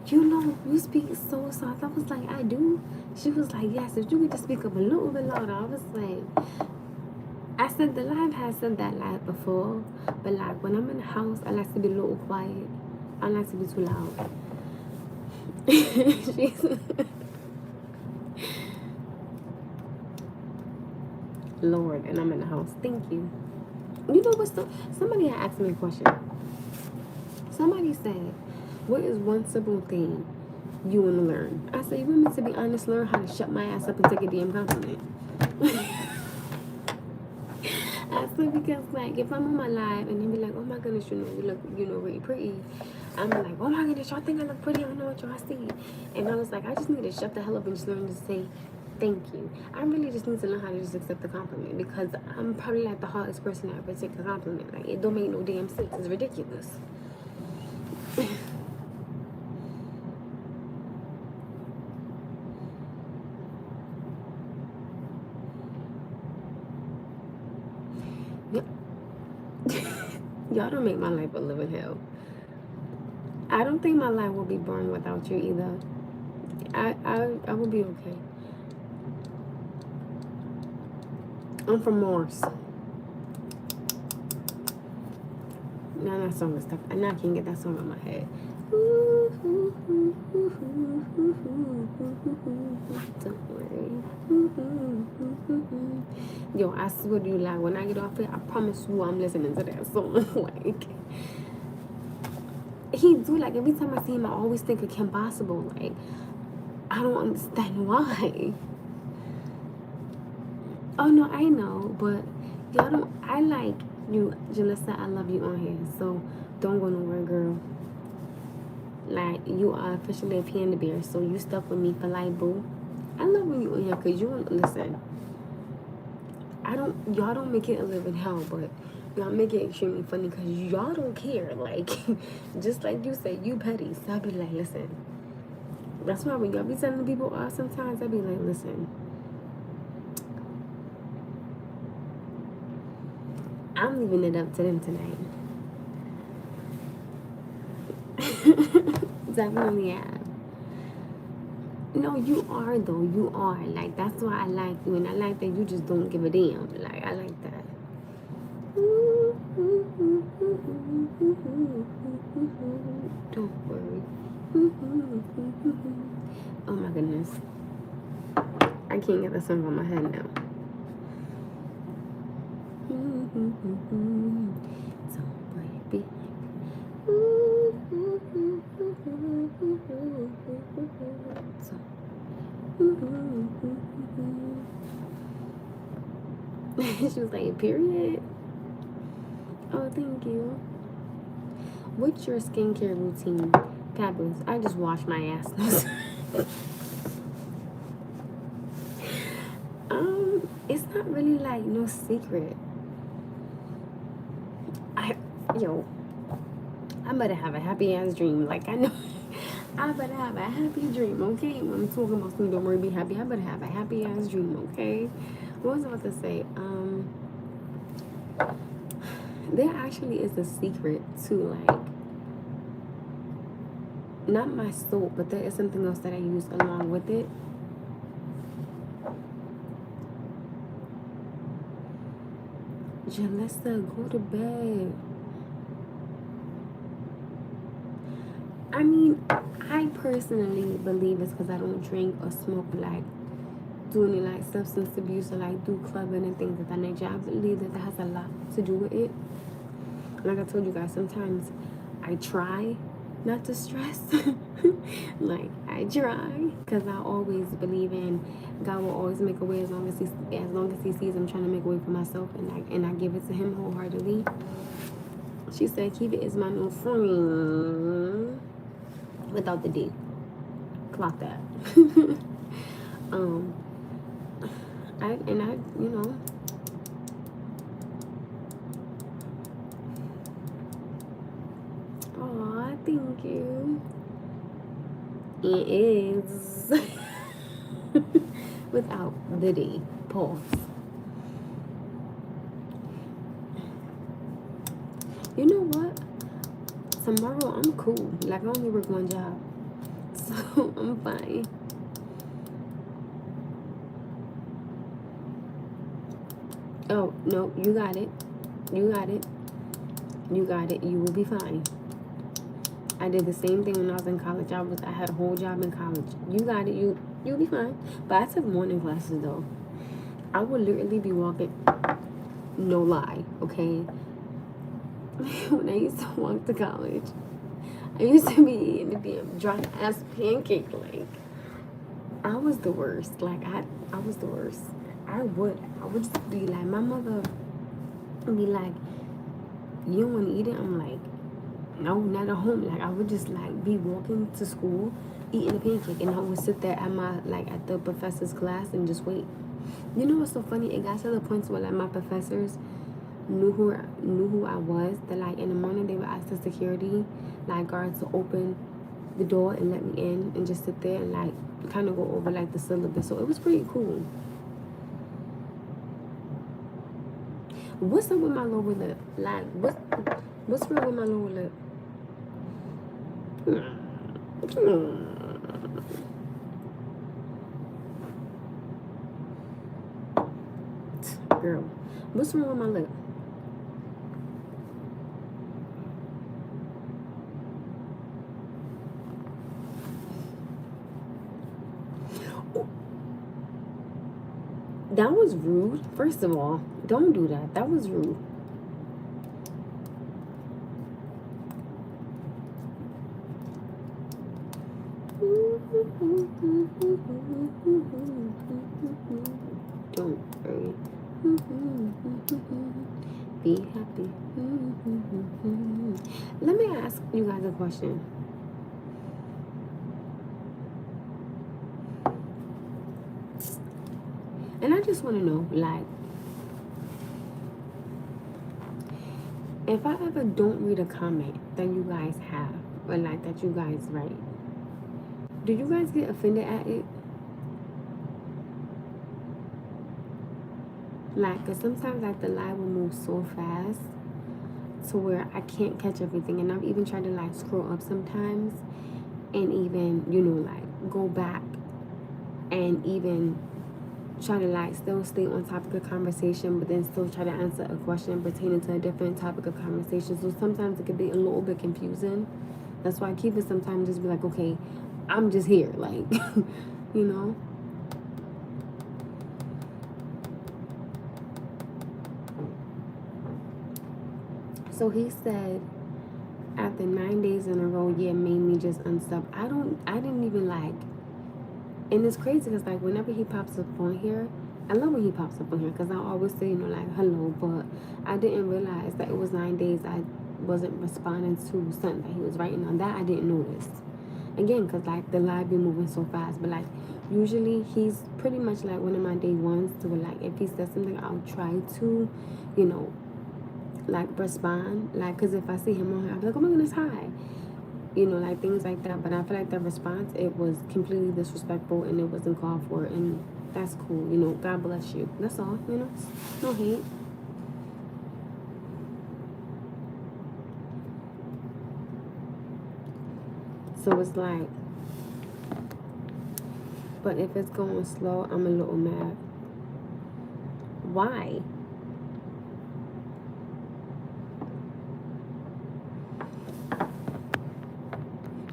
A: you know, you speak so soft. I was like, I do. She was like, yes, if you could just speak up a little bit louder. I was like, I said the live has said that live before, but like when I'm in the house, I like to be a little quiet. I don't like to be too loud. Lord, and I'm in the house. Thank you. You know what? Somebody had asked me a question. Somebody said, what is one simple thing you want to learn? I said, you want me to be honest, learn how to shut my ass up and take a damn compliment. I said, because like if I'm on my live and they be like, oh my goodness, you know, you look, you know, really pretty. I'm like, oh my goodness, y'all think I look pretty? I don't know what y'all see. And I was like, I just need to shut the hell up and just learn to say thank you. I really just need to learn how to just accept the compliment, because I'm probably like the hardest person to ever take a compliment. Like, it don't make no damn sense. It's ridiculous. Yep. Y'all don't make my life a living hell. I don't think my life will be boring without you either. I will be okay. I'm from Morse. Now that song is stuck. And I can't get that song out of my head. Don't worry. Yo, I swear to you, like, when I get off here, I promise you I'm listening to that song. Like, he do, like, every time I see him, I always think of Kim Possible. Like, I don't understand why. Oh, no, I know, but y'all don't, I like you, Jalissa, I love you on here, so don't go nowhere, girl. Like, you are officially a panda bear, so you stuck with me for life, boo. I love when you on here, because you don't, listen, y'all don't make it a living hell, but y'all make it extremely funny, because y'all don't care, like, just like you said, you petty, so I be like, listen, that's why when y'all be telling people off sometimes, I be like, listen, I'm leaving it up to them tonight. Definitely am. No, you are though. You are. Like, that's why I like you, and I like that you just don't give a damn. Like, I like that. Don't worry. Oh my goodness. I can't get the song on my head now. She was like, period. Oh, thank you. What's your skincare routine? Fabulous. I just wash my ass. It's not really like no secret. I better have a happy ass dream. Like, I know I better have a happy dream, okay? When I'm talking about something, don't worry, be happy. I better have a happy ass dream, okay? What was I about to say? There actually is a secret to, like, not my soap, but there is something else that I use along with it. Jalissa, go to bed. I mean, I personally believe it's because I don't drink or smoke, like, do any, like, substance abuse or, like, do clubbing and things of that nature. I believe that has a lot to do with it. Like I told you guys, sometimes I try not to stress. Like, I try, because I always believe in God will always make a way as long as he sees I'm trying to make a way for myself, and I give it to him wholeheartedly. She said, keep it is my new friend. Without the D. Clock that. I you know, aw, thank you. It is without the D. Pause. tomorrow I'm cool. Like, I only work one job. So, I'm fine. Oh, no, you got it. You got it. You got it. You will be fine. I did the same thing when I was in college. I had a whole job in college. You got it. You'll be fine. But I took morning classes though. I would literally be walking. No lie, okay. When I used to walk to college, I used to be eating the damn dry ass pancake. Like, I was the worst. Like, I was the worst. I would just be like, my mother would be like, you don't want to eat it? I'm like, no, not at home. Like, I would just like be walking to school, eating a pancake, and I would sit there at the professor's class and just wait. You know what's so funny? It got to the point where like my professors knew who I was. That like in the morning they would ask the security like guards to open the door and let me in and just sit there and like kind of go over like the syllabus. So it was pretty cool. What's up with my lower lip? Like what's wrong with my lower lip? Girl, what's wrong with my lip? That was rude. First of all, don't do that. That was rude. Don't worry. Be happy. Let me ask you guys a question. And I just want to know, like, if I ever don't read a comment that you guys have, or like that you guys write, do you guys get offended at it? Like, cause sometimes like the live will move so fast to where I can't catch everything, and I've even tried to like scroll up sometimes, and even like go back, and even try to like still stay on topic of conversation, but then still try to answer a question pertaining to a different topic of conversation. So sometimes it could be a little bit confusing. That's why I keep it sometimes just be like, okay, I'm just here, like, you know. So he said after 9 days in a row, yeah, made me just unsub. I didn't even like, and it's crazy because like whenever he pops up on here, I love when he pops up on here because I always say, like, hello, but I didn't realize that it was 9 days I wasn't responding to something that he was writing on. That I didn't notice. Again, because like the live be moving so fast, but like usually he's pretty much like one of my day ones to like if he says something, I'll try to, like respond, like, because if I see him on here, I'll be like, oh my goodness, hi, like things like that. But I feel like the response, it was completely disrespectful and it wasn't called for, and that's cool. God bless you. That's all. No hate. So it's like, but if it's going slow, I'm a little mad. Why?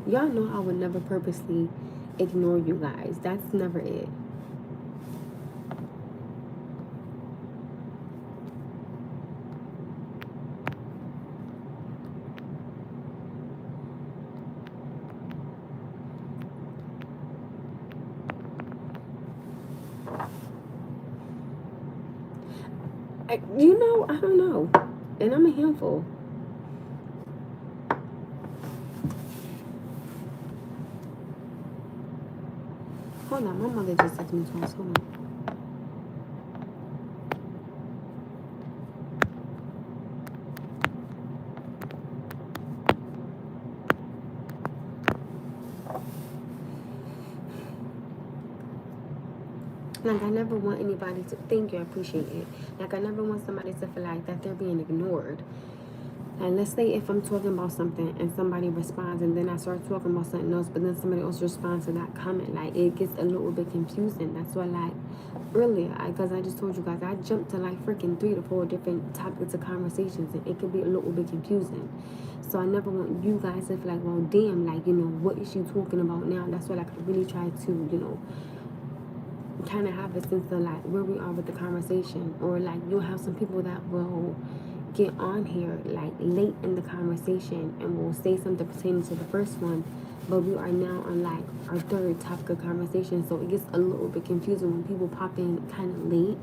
A: Y'all know I would never purposely ignore you guys. That's never it. I don't know. And I'm a handful. Hold on, my mother just texted me twice. Hold on. Like, I never want anybody to, thank you, I appreciate it. Like, I never want somebody to feel like that they're being ignored. And let's say if I'm talking about something and somebody responds and then I start talking about something else, but then somebody else responds to that comment, like it gets a little bit confusing. That's why, like earlier, because I just told you guys, I jumped to like freaking 3 to 4 different topics of conversations, and it could be a little bit confusing. So I never want you guys to feel like, well, damn, like, you know, what is she talking about now? That's why, like, I really try to, you know, kind of have a sense of like where we are with the conversation. Or like you'll have some people that will get on here like late in the conversation and will say something pertaining to the first one, but we are now on like our third topic of conversation. So it gets a little bit confusing when people pop in kind of late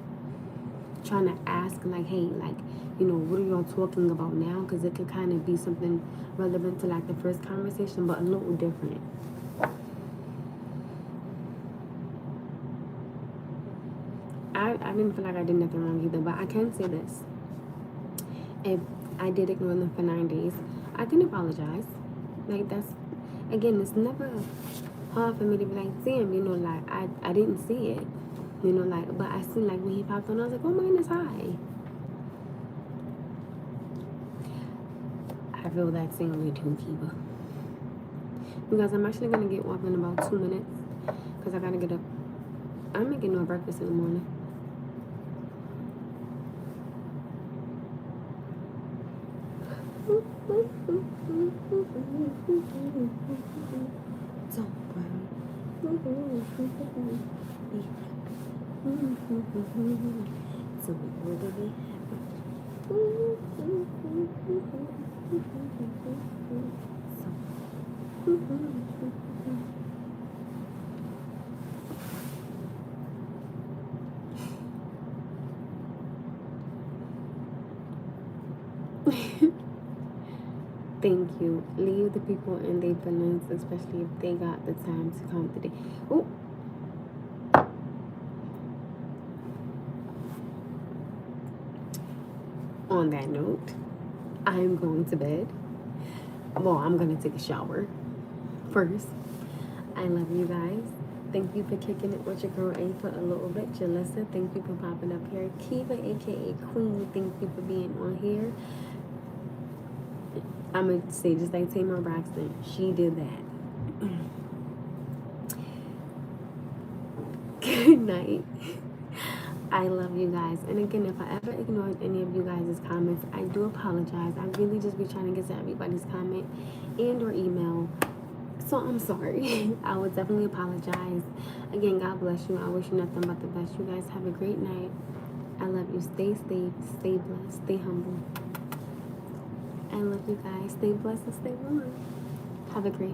A: trying to ask like, hey, like, you know, what are y'all talking about now? Because it could kind of be something relevant to like the first conversation, but a little different. I didn't feel like I did nothing wrong either, but I can say this. If I did ignore them for 9 days, I can apologize. Like, that's, again, it's never hard for me to be like, damn, you know, like, I didn't see it. You know, like, but I seen, like, when he popped on, I was like, oh my goodness, hi. I feel that same way too, Kiva. Because I'm actually going to get off in about 2 minutes. Because I got to get up. I'm making no breakfast in the morning. Don't worry. So we're gonna be Thank you. Leave the people in their feelings, especially if they got the time to come today. Oh. On that note, I'm going to bed. Well, I'm going to take a shower first. I love you guys. Thank you for kicking it with your girl A for a little bit. Jalissa, thank you for popping up here. Kiva, aka Queen, thank you for being on here. I'm going to say just like Tamar Braxton, she did that. Good night. I love you guys. And again, if I ever ignored any of you guys' comments, I do apologize. I really just be trying to get to everybody's comment and or email. So I'm sorry. I would definitely apologize. Again, God bless you. I wish you nothing but the best. You guys have a great night. I love you. Stay safe. Stay blessed. Stay humble. I love you guys. Stay blessed and stay warm. Have a great